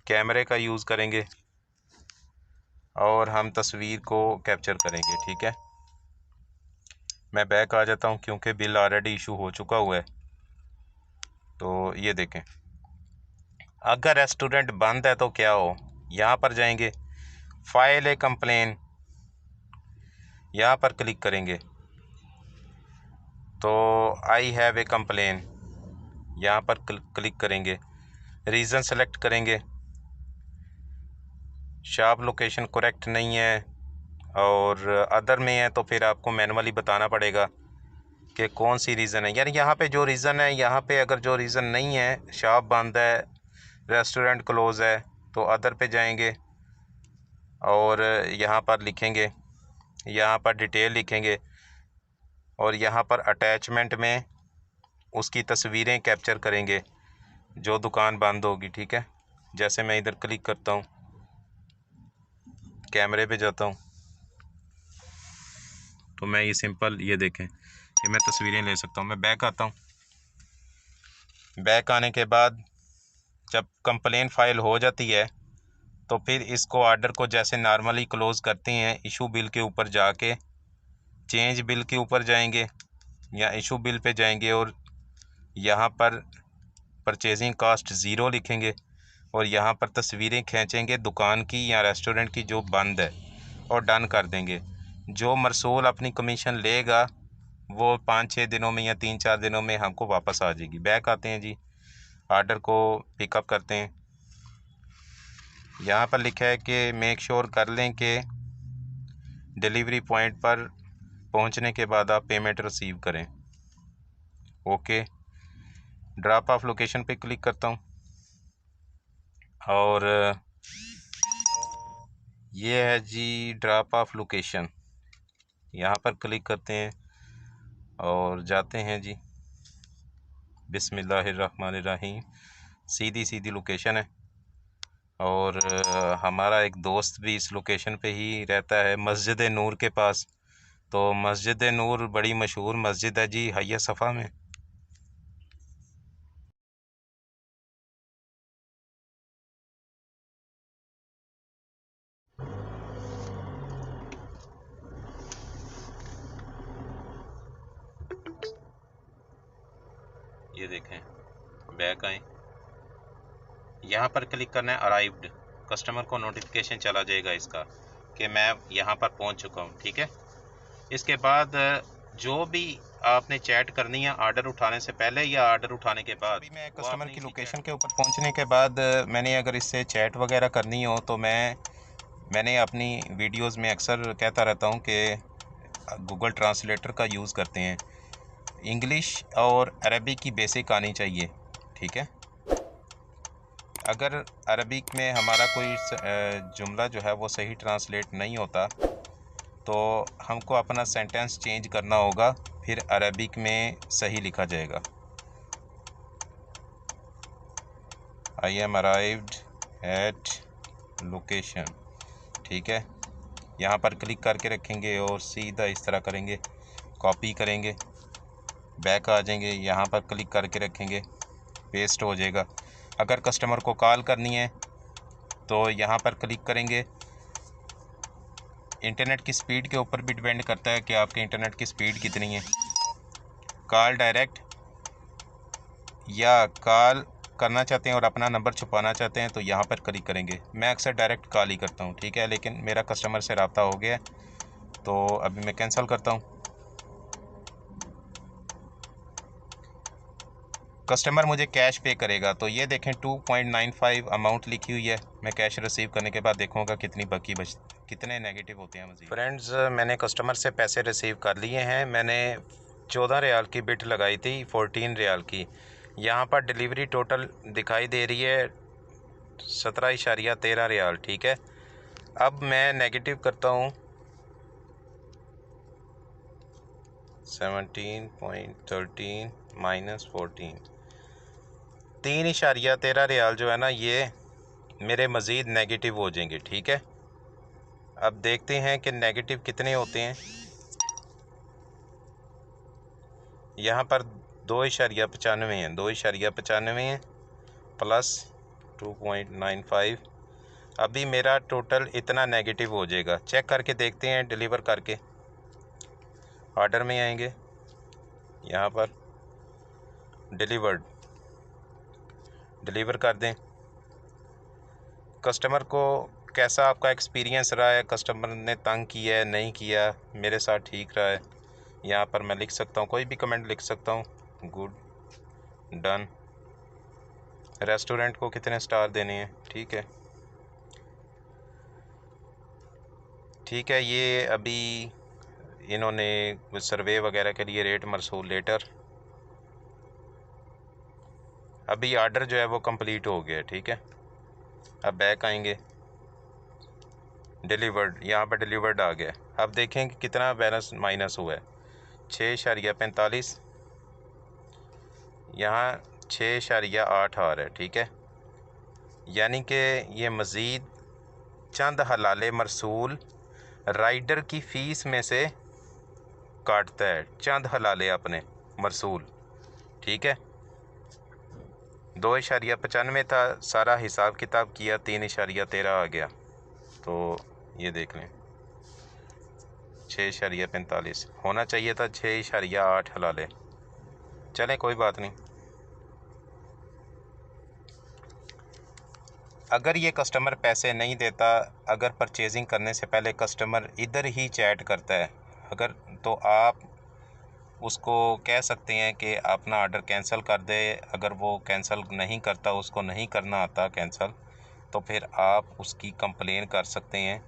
कैमरे का यूज़ करेंगे और हम तस्वीर को कैप्चर करेंगे, ठीक है। मैं बैक आ जाता हूँ क्योंकि बिल ऑलरेडी इशू हो चुका हुआ है। तो ये देखें, अगर रेस्टोरेंट बंद है तो क्या हो, यहाँ पर जाएंगे, फाइल ए कंप्लेन, यहाँ पर क्लिक करेंगे तो आई हैव ए कंप्लेन, यहाँ पर क्लिक करेंगे, रीज़न सेलेक्ट करेंगे, शॉप लोकेशन करेक्ट नहीं है और अदर में है, तो फिर आपको मैनुअली बताना पड़ेगा कि कौन सी रीज़न है। यानी यहाँ पे जो रीज़न है, यहाँ पे अगर जो रीज़न नहीं है, शॉप बंद है, रेस्टोरेंट क्लोज़ है, तो अदर पे जाएंगे और यहाँ पर लिखेंगे, यहाँ पर डिटेल लिखेंगे और यहाँ पर अटैचमेंट में उसकी तस्वीरें कैप्चर करेंगे जो दुकान बंद होगी, ठीक है। जैसे मैं इधर क्लिक करता हूँ, कैमरे पे जाता हूँ, तो मैं ये सिंपल, ये देखें, ये मैं तस्वीरें ले सकता हूँ। मैं बैक आता हूँ, बैक आने के बाद जब कंप्लेन फाइल हो जाती है तो फिर इसको ऑर्डर को जैसे नॉर्मली क्लोज़ करते हैं, इशू बिल के ऊपर जाके चेंज बिल के ऊपर जाएंगे या इशू बिल पे जाएंगे और यहाँ पर परचेजिंग कास्ट ज़ीरो लिखेंगे और यहाँ पर तस्वीरें खींचेंगे दुकान की या रेस्टोरेंट की जो बंद है और डन कर देंगे। जो मरसूल अपनी कमीशन लेगा वो 5-6 दिनों में या 3-4 दिनों में हमको वापस आ जाएगी। बैक आते हैं जी, ऑर्डर को पिकअप करते हैं। यहाँ पर लिखा है कि मेक श्योर कर लें कि डिलीवरी पॉइंट पर पहुँचने के बाद आप पेमेंट रिसीव करें। ओके, ड्रॉप ऑफ लोकेशन पे क्लिक करता हूँ और ये है जी ड्रॉप ऑफ लोकेशन, यहाँ पर क्लिक करते हैं और जाते हैं जी। बिस्मिल्लाहिर्रहमानिर्रहीम, सीधी सीधी लोकेशन है और हमारा एक दोस्त भी इस लोकेशन पे ही रहता है, मस्जिद नूर के पास। तो मस्जिद नूर बड़ी मशहूर मस्जिद है जी, हाइया सफ़ा में। ये देखें, बैक आए, यहाँ पर क्लिक करना है अराइव्ड। कस्टमर को नोटिफिकेशन चला जाएगा इसका कि मैं यहाँ पर पहुँच चुका हूँ। ठीक है, इसके बाद जो भी आपने चैट करनी है ऑर्डर उठाने से पहले या ऑर्डर उठाने के बाद, अभी मैं कस्टमर की लोकेशन के ऊपर पहुंचने के बाद मैंने अगर इससे चैट वगैरह करनी हो तो मैंने अपनी वीडियोस में अक्सर कहता रहता हूं कि गूगल ट्रांसलेटर का यूज़ करते हैं। इंग्लिश और अरबी की बेसिक आनी चाहिए। ठीक है, अगर अरबिक में हमारा कोई जुमला जो है वो सही ट्रांसलेट नहीं होता तो हमको अपना सेंटेंस चेंज करना होगा, फिर अरबिक में सही लिखा जाएगा। I am arrived at location. ठीक है, यहाँ पर क्लिक करके रखेंगे और सीधा इस तरह करेंगे, कॉपी करेंगे, बैक आ जाएंगे, यहाँ पर क्लिक करके रखेंगे, पेस्ट हो जाएगा। अगर कस्टमर को कॉल करनी है तो यहाँ पर क्लिक करेंगे। इंटरनेट की स्पीड के ऊपर भी डिपेंड करता है कि आपके इंटरनेट की स्पीड कितनी है। कॉल डायरेक्ट या कॉल करना चाहते हैं और अपना नंबर छुपाना चाहते हैं तो यहाँ पर क्लिक करेंगे। मैं अक्सर डायरेक्ट कॉल ही करता हूँ। ठीक है, लेकिन मेरा कस्टमर से रब्ता हो गया तो अभी मैं कैंसिल करता हूँ। कस्टमर मुझे कैश पे करेगा तो ये देखें 2.95 अमाउंट लिखी हुई है। मैं कैश रिसीव करने के बाद देखूँगा कितनी बाकी कितने नेगेटिव होते हैं मज़ीद। फ्रेंड्स, मैंने कस्टमर से पैसे रिसीव कर लिए हैं। मैंने 14 रियाल की बिट लगाई थी 14 रियाल की। यहाँ पर डिलीवरी टोटल दिखाई दे रही है 17.13 रियाल। ठीक है, अब मैं नेगेटिव करता हूँ 17.13 माइनस 14, 3.13 रियाल जो है ना ये मेरे मज़ीद नेगेटिव हो जाएंगे। ठीक है, अब देखते हैं कि नेगेटिव कितने होते हैं। यहाँ पर 2.95 हैं, 2.95 हैं प्लस 2.95। अभी मेरा टोटल इतना नेगेटिव हो जाएगा। चेक करके देखते हैं, डिलीवर करके ऑर्डर में आएंगे, यहाँ पर डिलीवर कर दें। कस्टमर को कैसा आपका एक्सपीरियंस रहा है, कस्टमर ने तंग किया है नहीं किया, मेरे साथ ठीक रहा है, यहाँ पर मैं लिख सकता हूँ, कोई भी कमेंट लिख सकता हूँ। Good, done. रेस्टोरेंट को कितने स्टार देने हैं। ठीक है, ये अभी इन्होंने सर्वे वगैरह के लिए रेट मरसूल लेटर, अभी ऑर्डर जो है वो कंप्लीट हो गया। ठीक है, अब बैक आएंगे, डिलीवर्ड, यहाँ पर डिलीवर्ड आ गया। अब देखें कि कितना बैलेंस माइनस हुआ है, 6.45, यहाँ 6.8 आ रहा है। ठीक है, यानी कि ये मज़ीद चंद हलाले मरसूल राइडर की फ़ीस में से काटता है, चंद हलाले अपने मरसूल। ठीक है, 2.95 था, सारा हिसाब किताब किया 3.13 आ गया। तो ये देख लें 6.45 होना चाहिए था, 6.8 हलाले। चलें, कोई बात नहीं। अगर ये कस्टमर पैसे नहीं देता, अगर परचेजिंग करने से पहले कस्टमर इधर ही चैट करता है अगर, तो आप उसको कह सकते हैं कि अपना ऑर्डर कैंसिल कर दे। अगर वो कैंसिल नहीं करता, उसको नहीं करना आता कैंसिल, तो फिर आप उसकी कंप्लेन कर सकते हैं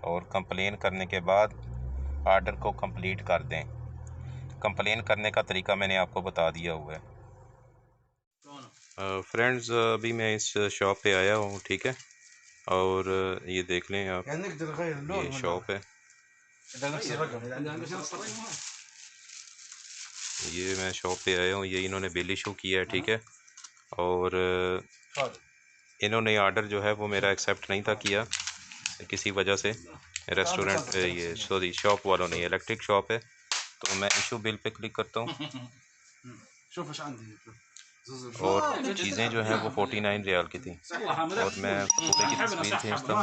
और कंप्लेन करने के बाद ऑर्डर को कंप्लीट कर दें। कंप्लेन करने का तरीका मैंने आपको बता दिया हुआ है। फ्रेंड्स, अभी मैं इस शॉप पे आया हूँ। ठीक है, और ये देख लें आप, ये शॉप है, ये मैं शॉप पे आया हूँ, ये इन्होंने बिल इशू किया है। ठीक है, और इन्होंने ऑर्डर जो है वो मेरा एक्सेप्ट नहीं था किया किसी वजह से। रेस्टोरेंट ये सॉरी शॉप वालों ने, इलेक्ट्रिक शॉप है। तो मैं इशू बिल पे क्लिक करता हूँ और चीज़ें जो हैं वो 49 रियाल की थी, और मैं पूरे की तस्वीर खींचता हूँ।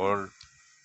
और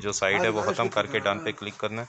जो साइड है वो ख़त्म करके डन पे क्लिक करना है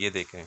ये देखें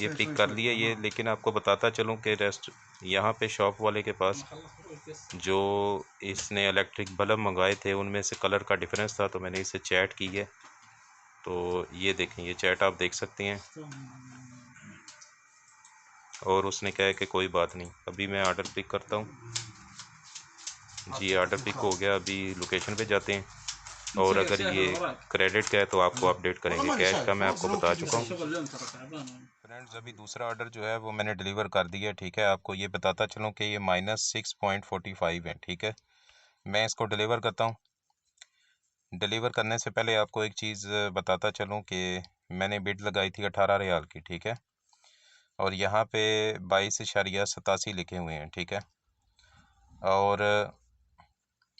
ये पिक कर लिया ये, लेकिन आपको बताता चलूँ कि रेस्ट यहाँ पे शॉप वाले के पास जो इसने इलेक्ट्रिक बल्ब मंगाए थे उनमें से कलर का डिफरेंस था, तो मैंने इससे चैट की है। तो ये देखें, ये चैट आप देख सकते हैं और उसने कहा है कि कोई बात नहीं। अभी मैं आर्डर पिक करता हूँ जी, आर्डर पिक हो गया। अभी लोकेशन पे जाते हैं और अगर ये क्रेडिट का है तो आपको अपडेट करेंगे, कैश का मैं आपको बता चुका हूँ। फ्रेंड्स अभी दूसरा ऑर्डर जो है वो मैंने डिलीवर कर दिया है, ठीक है। आपको ये बताता चलूँ कि ये -6.45 है, ठीक है। मैं इसको डिलीवर करता हूँ। डिलीवर करने से पहले आपको एक चीज़ बताता चलूँ कि मैंने बिड लगाई थी 18 रियाल की, ठीक है। और यहाँ पे 22.87 लिखे हुए हैं, ठीक है। और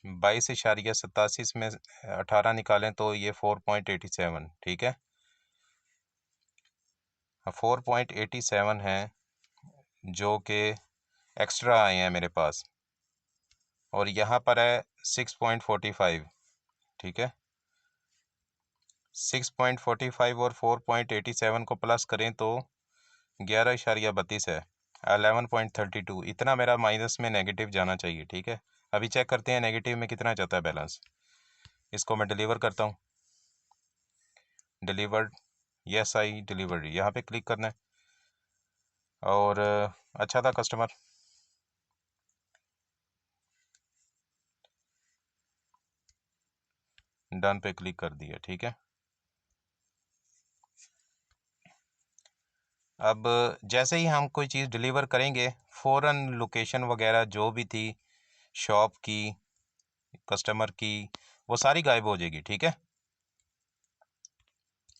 22.87 में 18 निकालें तो ये 4.87, ठीक है। 4.87 है जो कि एक्स्ट्रा आए हैं मेरे पास, और यहाँ पर है 6.45, ठीक है। 6.45 और 4.87 को प्लस करें तो 11.32 है, 11.32। इतना मेरा माइनस में नेगेटिव जाना चाहिए, ठीक है। अभी चेक करते हैं नेगेटिव में कितना जाता है बैलेंस। इसको मैं डिलीवर करता हूँ। डिलीवर्ड, यस आई डिलीवर्ड, यहाँ पे क्लिक करना है। और अच्छा था कस्टमर, डन पे क्लिक कर दिया, ठीक है। अब जैसे ही हम कोई चीज़ डिलीवर करेंगे फ़ौरन लोकेशन वगैरह जो भी थी शॉप की, कस्टमर की, वो सारी गायब हो जाएगी, ठीक है।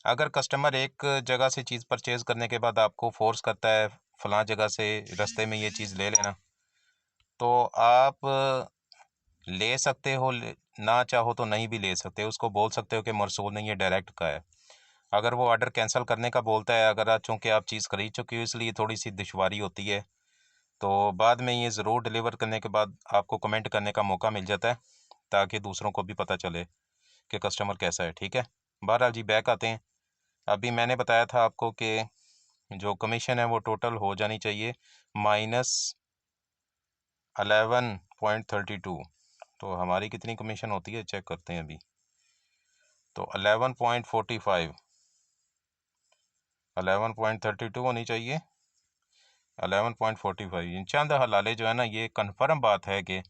अगर कस्टमर एक जगह से चीज़ परचेज़ करने के बाद आपको फोर्स करता है फ़लाँ जगह से रास्ते में ये चीज़ ले लेना, तो आप ले सकते हो, ना चाहो तो नहीं भी ले सकते। उसको बोल सकते हो कि मरसूल नहीं है, डायरेक्ट का है। अगर वो ऑर्डर कैंसिल करने का बोलता है, अगर चूँकि आप चीज़ खरीद चुकी हो इसलिए थोड़ी सी दुश्वारी होती है, तो बाद में ये ज़रूर डिलीवर करने के बाद आपको कमेंट करने का मौका मिल जाता है ताकि दूसरों को भी पता चले कि कस्टमर कैसा है, ठीक है। बहरहाल जी बैक आते हैं। अभी मैंने बताया था आपको कि जो कमीशन है वो टोटल हो जानी चाहिए -11.32। तो हमारी कितनी कमीशन होती है चेक करते हैं अभी। तो 11.45, 11.32 होनी चाहिए, 11.45। चंद हलाले जो है ना, ये कन्फर्म बात है कि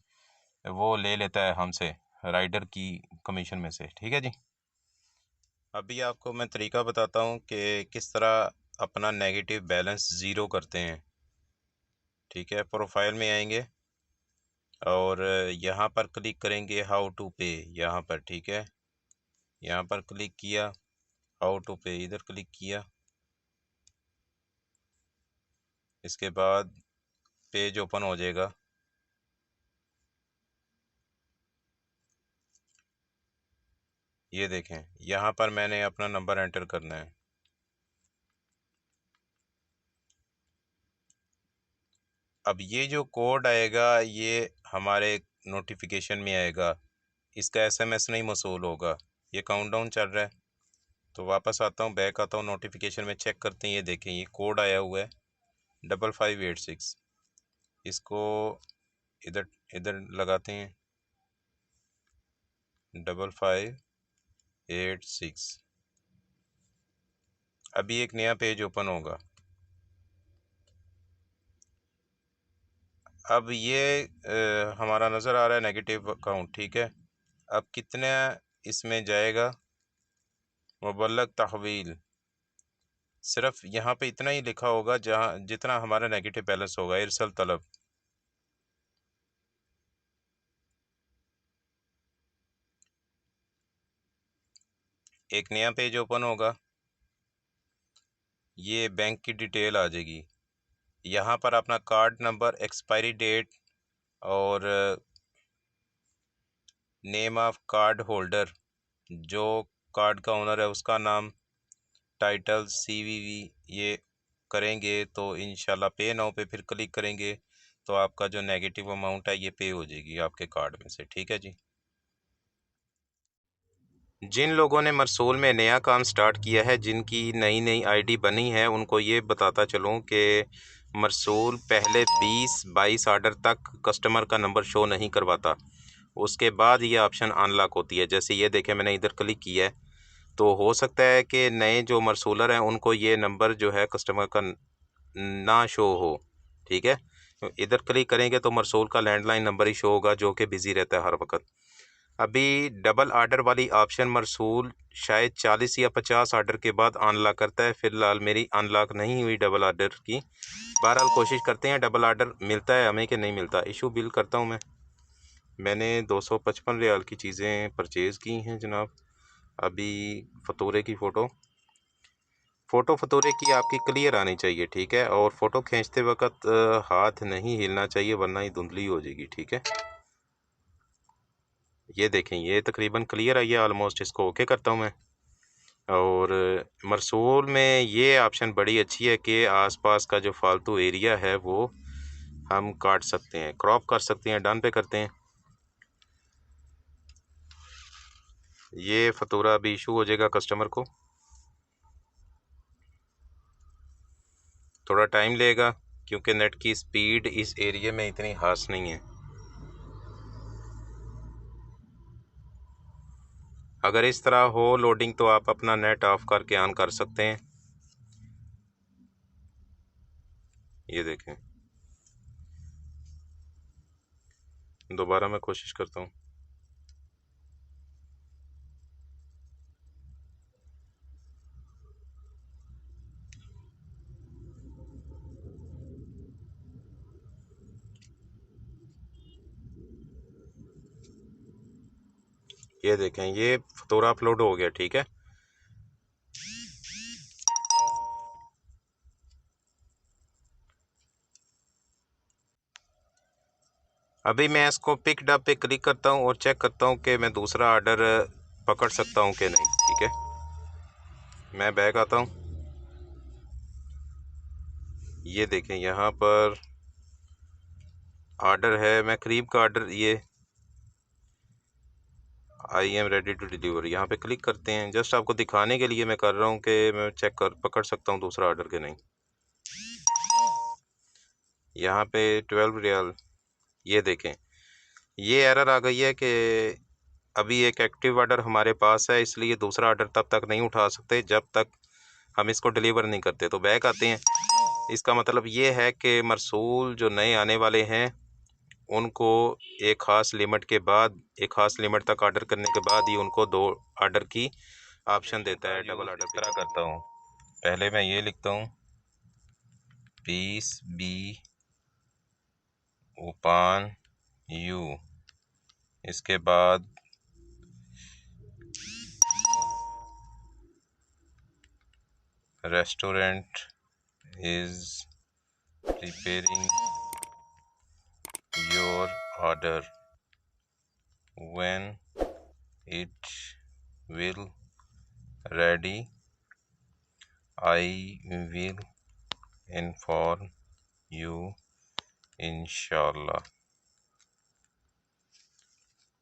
वो ले लेता है हमसे राइडर की कमीशन में से, ठीक है जी। अभी आपको मैं तरीका बताता हूँ कि किस तरह अपना नेगेटिव बैलेंस ज़ीरो करते हैं, ठीक है। प्रोफाइल में आएंगे और यहाँ पर क्लिक करेंगे हाउ टू पे, यहाँ पर, ठीक है। यहाँ पर क्लिक किया, हाउ टू पे इधर क्लिक किया, इसके बाद पेज ओपन हो जाएगा। ये देखें यहाँ पर मैंने अपना नंबर एंटर करना है। अब ये जो कोड आएगा ये हमारे नोटिफिकेशन में आएगा, इसका एसएमएस नहीं मौसूल होगा। ये काउंटडाउन चल रहा है, तो वापस आता हूँ, बैक आता हूँ, नोटिफिकेशन में चेक करते हैं। ये देखें ये कोड आया हुआ है 5586, इसको इधर इधर लगाते हैं 5586। अभी एक नया पेज ओपन होगा। अब ये हमारा नज़र आ रहा है नेगेटिव अकाउंट, ठीक है। अब कितना इसमें जाएगा, मुबल्लग तहवील, सिर्फ यहाँ पे इतना ही लिखा होगा जहाँ जितना हमारा नेगेटिव बैलेंस होगा। इरसल तलब, एक नया पेज ओपन होगा, ये बैंक की डिटेल आ जाएगी। यहाँ पर अपना कार्ड नंबर, एक्सपायरी डेट और नेम ऑफ कार्ड होल्डर, जो कार्ड का ओनर है उसका नाम, टाइटल, CVV ये करेंगे तो इंशाल्लाह पे नाउ पे फिर क्लिक करेंगे तो आपका जो नेगेटिव अमाउंट है ये पे हो जाएगी आपके कार्ड में से। ठीक है जी। जिन लोगों ने मरसूल में नया काम स्टार्ट किया है, जिनकी नई नई आईडी बनी है, उनको ये बताता चलूँ कि मरसूल पहले 20-22 आर्डर तक कस्टमर का नंबर शो नहीं करवाता, उसके बाद ये ऑप्शन अनलॉक होती है। जैसे ये देखें मैंने इधर क्लिक किया है तो हो सकता है कि नए जो मरसूलर हैं उनको ये नंबर जो है कस्टमर का ना शो हो। ठीक है, तो इधर क्लिक करेंगे तो मरसूल का लैंडलाइन नंबर ही शो होगा जो कि बिज़ी रहता है हर वक्त। अभी डबल आर्डर वाली ऑप्शन मरसूल शायद 40 या 50 आर्डर के बाद अनलॉक करता है। फ़िलहाल मेरी अनलॉक नहीं हुई डबल आर्डर की। बहरहाल कोशिश करते हैं डबल आर्डर मिलता है हमें कि नहीं मिलता। इशू बिल करता हूँ मैंने 255 रियाल की चीज़ें परचेज़ की हैं जनाब। अभी फतूरे की फ़ोटो फतूरे की आपकी क्लियर आनी चाहिए। ठीक है, और फ़ोटो खींचते वक्त हाथ नहीं हिलना चाहिए वरना ये धुंधली हो जाएगी। ठीक है, ये देखें ये तकरीबन क्लियर आई है ऑलमोस्ट। इसको ओके करता हूँ मैं। और मरसूल में ये ऑप्शन बड़ी अच्छी है कि आसपास का जो फालतू एरिया है वो हम काट सकते हैं, क्रॉप कर सकते हैं। डन पे करते हैं। ये फतूरा अभी इशू हो जाएगा कस्टमर को, थोड़ा टाइम लेगा क्योंकि नेट की स्पीड इस एरिया में इतनी खास नहीं है। अगर इस तरह हो लोडिंग तो आप अपना नेट ऑफ करके ऑन कर सकते हैं। ये देखें, दोबारा मैं कोशिश करता हूँ। ये देखें ये फतूरा अपलोड हो गया। ठीक है, अभी मैं इसको पिकड अप पे क्लिक करता हूँ और चेक करता हूँ कि मैं दूसरा ऑर्डर पकड़ सकता हूँ कि नहीं। ठीक है, मैं बैक आता हूँ। ये देखें यहाँ पर ऑर्डर है, मैं करीब का ऑर्डर, ये I am ready to deliver, यहाँ पे क्लिक करते हैं। जस्ट आपको दिखाने के लिए मैं कर रहा हूँ कि मैं पकड़ सकता हूँ दूसरा ऑर्डर के नहीं। यहाँ पे 12 रियाल, ये देखें ये एरर आ गई है कि अभी एक एक्टिव ऑर्डर हमारे पास है, इसलिए दूसरा ऑर्डर तब तक नहीं उठा सकते जब तक हम इसको डिलीवर नहीं करते। तो बैक आते हैं। इसका मतलब ये है कि मरसूल जो नए आने वाले हैं उनको एक ख़ास लिमिट के बाद, एक ख़ास लिमिट तक ऑर्डर करने के बाद ही उनको 2 ऑर्डर की ऑप्शन देता है। डबल ऑर्डर तरह करता हूँ, पहले मैं ये लिखता हूँ पीस बी ओपन यू, इसके बाद restaurant is preparing your order, when it will ready I will inform you इंशाल्लाह।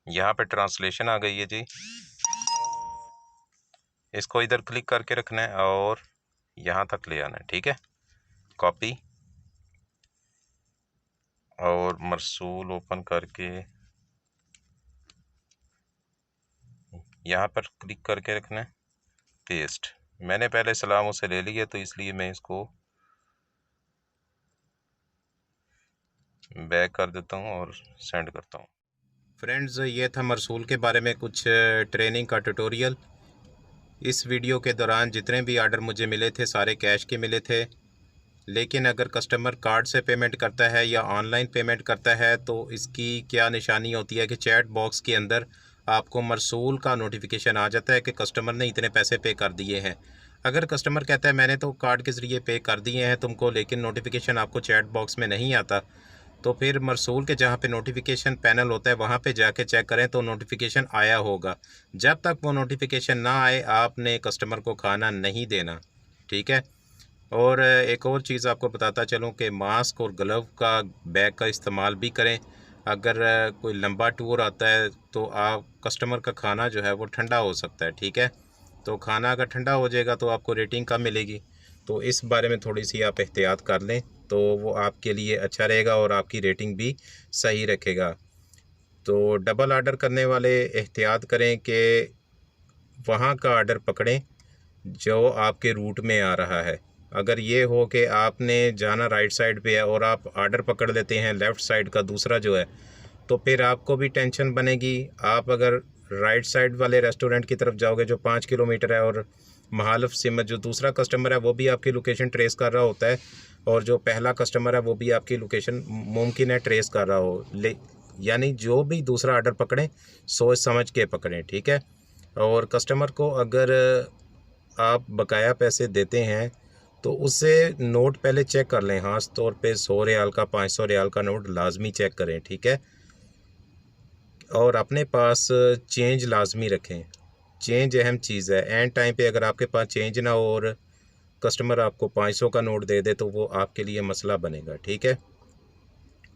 यहाँ पे ट्रांसलेशन आ गई है जी। इसको इधर क्लिक करके रखना है और यहाँ तक ले आना है। ठीक है, कॉपी और मरसूल ओपन करके यहाँ पर क्लिक करके रखना है, पेस्ट। मैंने पहले सलाम उसे ले लिया तो इसलिए मैं इसको बैक कर देता हूँ और सेंड करता हूँ। फ्रेंड्स, ये था मरसूल के बारे में कुछ ट्रेनिंग का ट्यूटोरियल। इस वीडियो के दौरान जितने भी आर्डर मुझे मिले थे सारे कैश के मिले थे, लेकिन अगर कस्टमर कार्ड से पेमेंट करता है या ऑनलाइन पेमेंट करता है तो इसकी क्या निशानी होती है कि चैट बॉक्स के अंदर आपको मरसूल का नोटिफिकेशन आ जाता है कि कस्टमर ने इतने पैसे पे कर दिए हैं। अगर कस्टमर कहता है मैंने तो कार्ड के ज़रिए पे कर दिए हैं तुमको, लेकिन नोटिफिकेशन आपको चैट बॉक्स में नहीं आता, तो फिर मरसूल के जहाँ पे नोटिफिकेशन पैनल होता है वहाँ पे जाके चेक करें तो नोटिफिकेशन आया होगा। जब तक वो नोटिफिकेशन ना आए आपने कस्टमर को खाना नहीं देना, ठीक है। और एक और चीज़ आपको बताता चलूँ कि मास्क और ग्लव का बैग का इस्तेमाल भी करें। अगर कोई लंबा टूर आता है तो आप कस्टमर का खाना जो है वो ठंडा हो सकता है, ठीक है। तो खाना अगर ठंडा हो जाएगा तो आपको रेटिंग कम मिलेगी। तो इस बारे में थोड़ी सी आप एहतियात कर लें तो वो आपके लिए अच्छा रहेगा और आपकी रेटिंग भी सही रखेगा। तो डबल ऑर्डर करने वाले एहतियात करें कि वहाँ का ऑर्डर पकड़ें जो आपके रूट में आ रहा है। अगर ये हो कि आपने जाना राइट साइड पे है और आप ऑर्डर पकड़ लेते हैं लेफ़्ट साइड का दूसरा जो है, तो फिर आपको भी टेंशन बनेगी। आप अगर राइट साइड वाले रेस्टोरेंट की तरफ जाओगे जो 5 किलोमीटर है और महालफ सिमत जो दूसरा कस्टमर है वो भी आपकी लोकेशन ट्रेस कर रहा होता है और जो पहला कस्टमर है वो भी आपकी लोकेशन मुमकिन है ट्रेस कर रहा हो। यानी जो भी दूसरा ऑर्डर पकड़ें सोच समझ के पकड़ें, ठीक है। और कस्टमर को अगर आप बकाया पैसे देते हैं तो उससे नोट पहले चेक कर लें। ख़ास तौर पे 100 रियाल का 500 रियाल का नोट लाजमी चेक करें, ठीक है। और अपने पास चेंज लाजमी रखें, चेंज अहम चीज़ है। एंड टाइम पे अगर आपके पास चेंज ना हो और कस्टमर आपको 500 का नोट दे दे तो वो आपके लिए मसला बनेगा, ठीक है।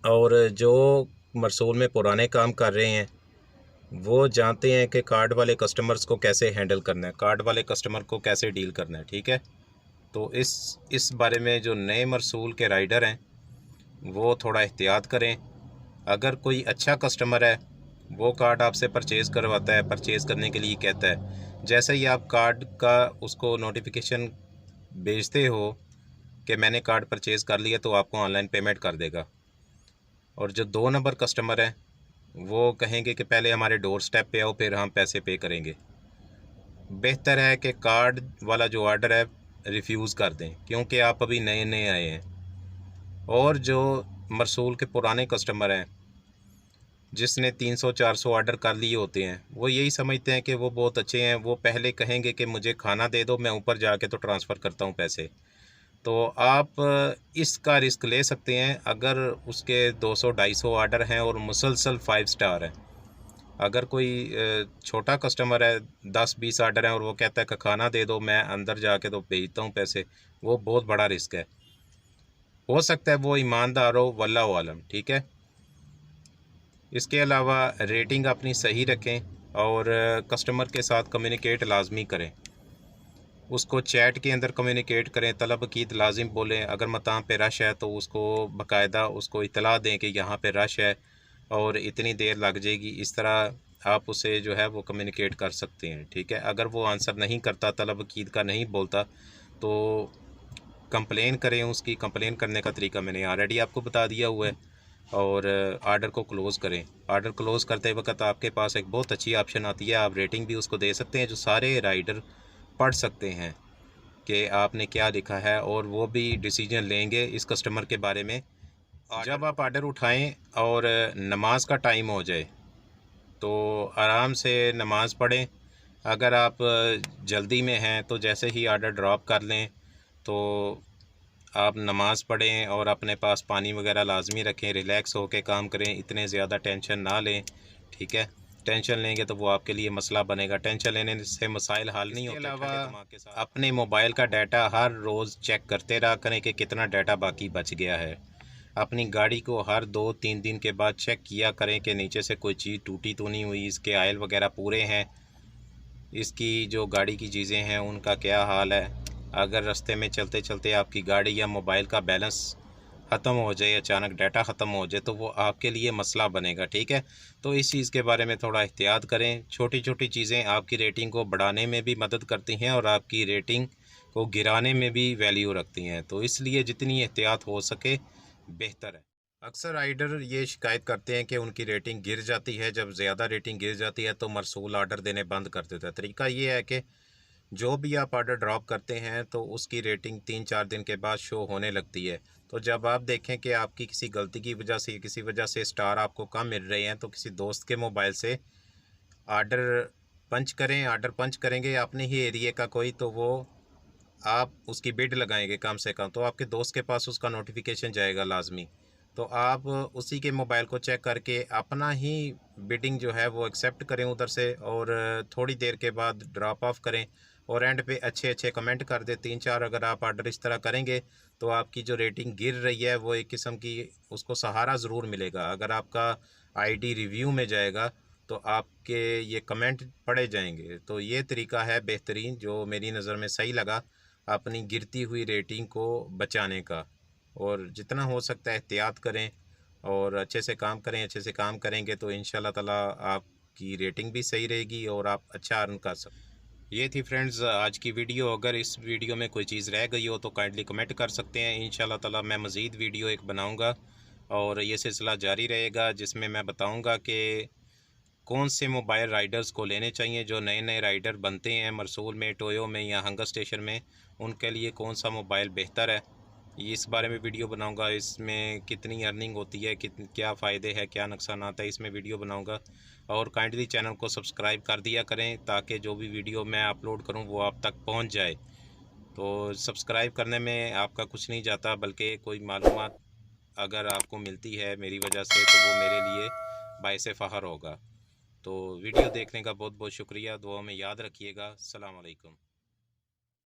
और जो मरसूल में पुराने काम कर रहे हैं वो जानते हैं कि कार्ड वाले कस्टमर्स को कैसे हैंडल करना है, कार्ड वाले कस्टमर को कैसे डील करना है, ठीक है। तो इस बारे में जो नए मरसूल के राइडर हैं वो थोड़ा एहतियात करें। अगर कोई अच्छा कस्टमर है वो कार्ड आपसे परचेज़ करवाता है, परचेज़ करने के लिए कहता है, जैसे ही आप कार्ड का उसको नोटिफिकेशन भेजते हो कि मैंने कार्ड परचेज़ कर लिया तो आपको ऑनलाइन पेमेंट कर देगा। और जो 2 नंबर कस्टमर हैं वो कहेंगे कि पहले हमारे डोर स्टेप पे आओ फिर हम पैसे पे करेंगे। बेहतर है कि कार्ड वाला जो ऑर्डर है रिफ्यूज़ कर दें क्योंकि आप अभी नए नए आए हैं। और जो मरसूल के पुराने कस्टमर हैं जिसने 300-400 ऑर्डर कर लिए होते हैं वो यही समझते हैं कि वो बहुत अच्छे हैं। वो पहले कहेंगे कि मुझे खाना दे दो, मैं ऊपर जाके तो ट्रांसफ़र करता हूँ पैसे। तो आप इसका रिस्क ले सकते हैं अगर उसके 200-250 ऑर्डर हैं और मुसलसल 5 स्टार हैं। अगर कोई छोटा कस्टमर है 10-20 ऑर्डर हैं और वो कहता है कि खाना दे दो, मैं अंदर जाके तो भेजता हूँ पैसे, वो बहुत बड़ा रिस्क है। हो सकता है वो ईमानदार हो, वल्लाहु आलम, ठीक है। इसके अलावा रेटिंग अपनी सही रखें और कस्टमर के साथ कम्युनिकेट लाजमी करें। उसको चैट के अंदर कम्युनिकेट करें, तलब कीद लाजिम बोलें। अगर मकाम पे रश है तो उसको बाकायदा उसको इतला दें कि यहाँ पे रश है और इतनी देर लग जाएगी। इस तरह आप उसे जो है वो कम्युनिकेट कर सकते हैं, ठीक है। अगर वो आंसर नहीं करता, तलब कीद का नहीं बोलता तो कंप्लेन करें। उसकी कंप्लेन करने का तरीका मैंने ऑलरेडी आपको बता दिया हुआ है। और आर्डर को क्लोज़ करें। आर्डर क्लोज़ करते वक्त आपके पास एक बहुत अच्छी ऑप्शन आती है, आप रेटिंग भी उसको दे सकते हैं जो सारे राइडर पढ़ सकते हैं कि आपने क्या लिखा है और वो भी डिसीजन लेंगे इस कस्टमर के बारे में। जब आप आर्डर उठाएं और नमाज का टाइम हो जाए तो आराम से नमाज़ पढ़ें। अगर आप जल्दी में हैं तो जैसे ही आर्डर ड्रॉप कर लें तो आप नमाज़ पढ़ें और अपने पास पानी वगैरह लाजमी रखें, रिलैक्स होकर काम करें, इतने ज़्यादा टेंशन ना लें, ठीक है। टेंशन लेंगे तो वो आपके लिए मसला बनेगा, टेंशन लेने से मसाइल हल नहीं होते। इसके अलावा अपने मोबाइल का डाटा हर रोज़ चेक करते रहा करें कि कितना डाटा बाकी बच गया है। अपनी गाड़ी को हर 2-3 दिन के बाद चेक किया करें कि नीचे से कोई चीज़ टूटी तो नहीं हुई, इसके आयल वगैरह पूरे हैं, इसकी जो गाड़ी की चीज़ें हैं उनका क्या हाल है। अगर रास्ते में चलते चलते आपकी गाड़ी या मोबाइल का बैलेंस ख़त्म हो जाए, अचानक डाटा ख़त्म हो जाए तो वो आपके लिए मसला बनेगा, ठीक है। तो इस चीज़ के बारे में थोड़ा एहतियात करें। छोटी छोटी चीज़ें आपकी रेटिंग को बढ़ाने में भी मदद करती हैं और आपकी रेटिंग को गिराने में भी वैल्यू रखती हैं, तो इसलिए जितनी एहतियात हो सके बेहतर है। अक्सर राइडर ये शिकायत करते हैं कि उनकी रेटिंग गिर जाती है। जब ज़्यादा रेटिंग गिर जाती है तो मरसूल ऑर्डर देने बंद कर देता है। तरीका ये है कि जो भी आप ऑर्डर ड्रॉप करते हैं तो उसकी रेटिंग 3-4 दिन के बाद शो होने लगती है। तो जब आप देखें कि आपकी किसी गलती की वजह से, किसी वजह से स्टार आपको कम मिल रहे हैं तो किसी दोस्त के मोबाइल से ऑर्डर पंच करें। ऑर्डर पंच करेंगे अपने ही एरिए का कोई, तो वो आप उसकी बिड लगाएंगे कम से कम, तो आपके दोस्त के पास उसका नोटिफिकेशन जाएगा लाजमी। तो आप उसी के मोबाइल को चेक करके अपना ही बिडिंग जो है वो एक्सेप्ट करें उधर से, और थोड़ी देर के बाद ड्रॉप ऑफ करें और एंड पे अच्छे अच्छे कमेंट कर दे 3-4। अगर आप ऑर्डर इस तरह करेंगे तो आपकी जो रेटिंग गिर रही है वो एक किस्म की उसको सहारा ज़रूर मिलेगा। अगर आपका आईडी रिव्यू में जाएगा तो आपके ये कमेंट पढ़े जाएंगे। तो ये तरीका है बेहतरीन जो मेरी नज़र में सही लगा अपनी गिरती हुई रेटिंग को बचाने का। और जितना हो सकता है एहतियात करें और अच्छे से काम करें। अच्छे से काम करेंगे तो इंशाल्लाह ताला आपकी रेटिंग भी सही रहेगी और आप अच्छा अर्न कर सकते। ये थी फ्रेंड्स आज की वीडियो। अगर इस वीडियो में कोई चीज़ रह गई हो तो काइंडली कमेंट कर सकते हैं। इंशाल्लाह ताला मैं मज़ीद वीडियो एक बनाऊंगा और ये सिलसिला जारी रहेगा जिसमें मैं बताऊंगा कि कौन से मोबाइल राइडर्स को लेने चाहिए। जो नए नए राइडर बनते हैं मरसूल में, टोयो में या हंगर स्टेशन में, उनके लिए कौन सा मोबाइल बेहतर है, इस बारे में वीडियो बनाऊंगा। इसमें कितनी अर्निंग होती है, क्या फ़ायदे हैं, क्या नुकसान आता है, इसमें वीडियो बनाऊंगा। और काइंडली चैनल को सब्सक्राइब कर दिया करें ताकि जो भी वीडियो मैं अपलोड करूं वो आप तक पहुंच जाए। तो सब्सक्राइब करने में आपका कुछ नहीं जाता, बल्कि कोई मालूमात अगर आपको मिलती है मेरी वजह से तो वो मेरे लिए बाइसे फ़ख्र होगा। तो वीडियो देखने का बहुत बहुत शुक्रिया। दुआ में याद रखिएगा। अस्सलाम वालेकुम।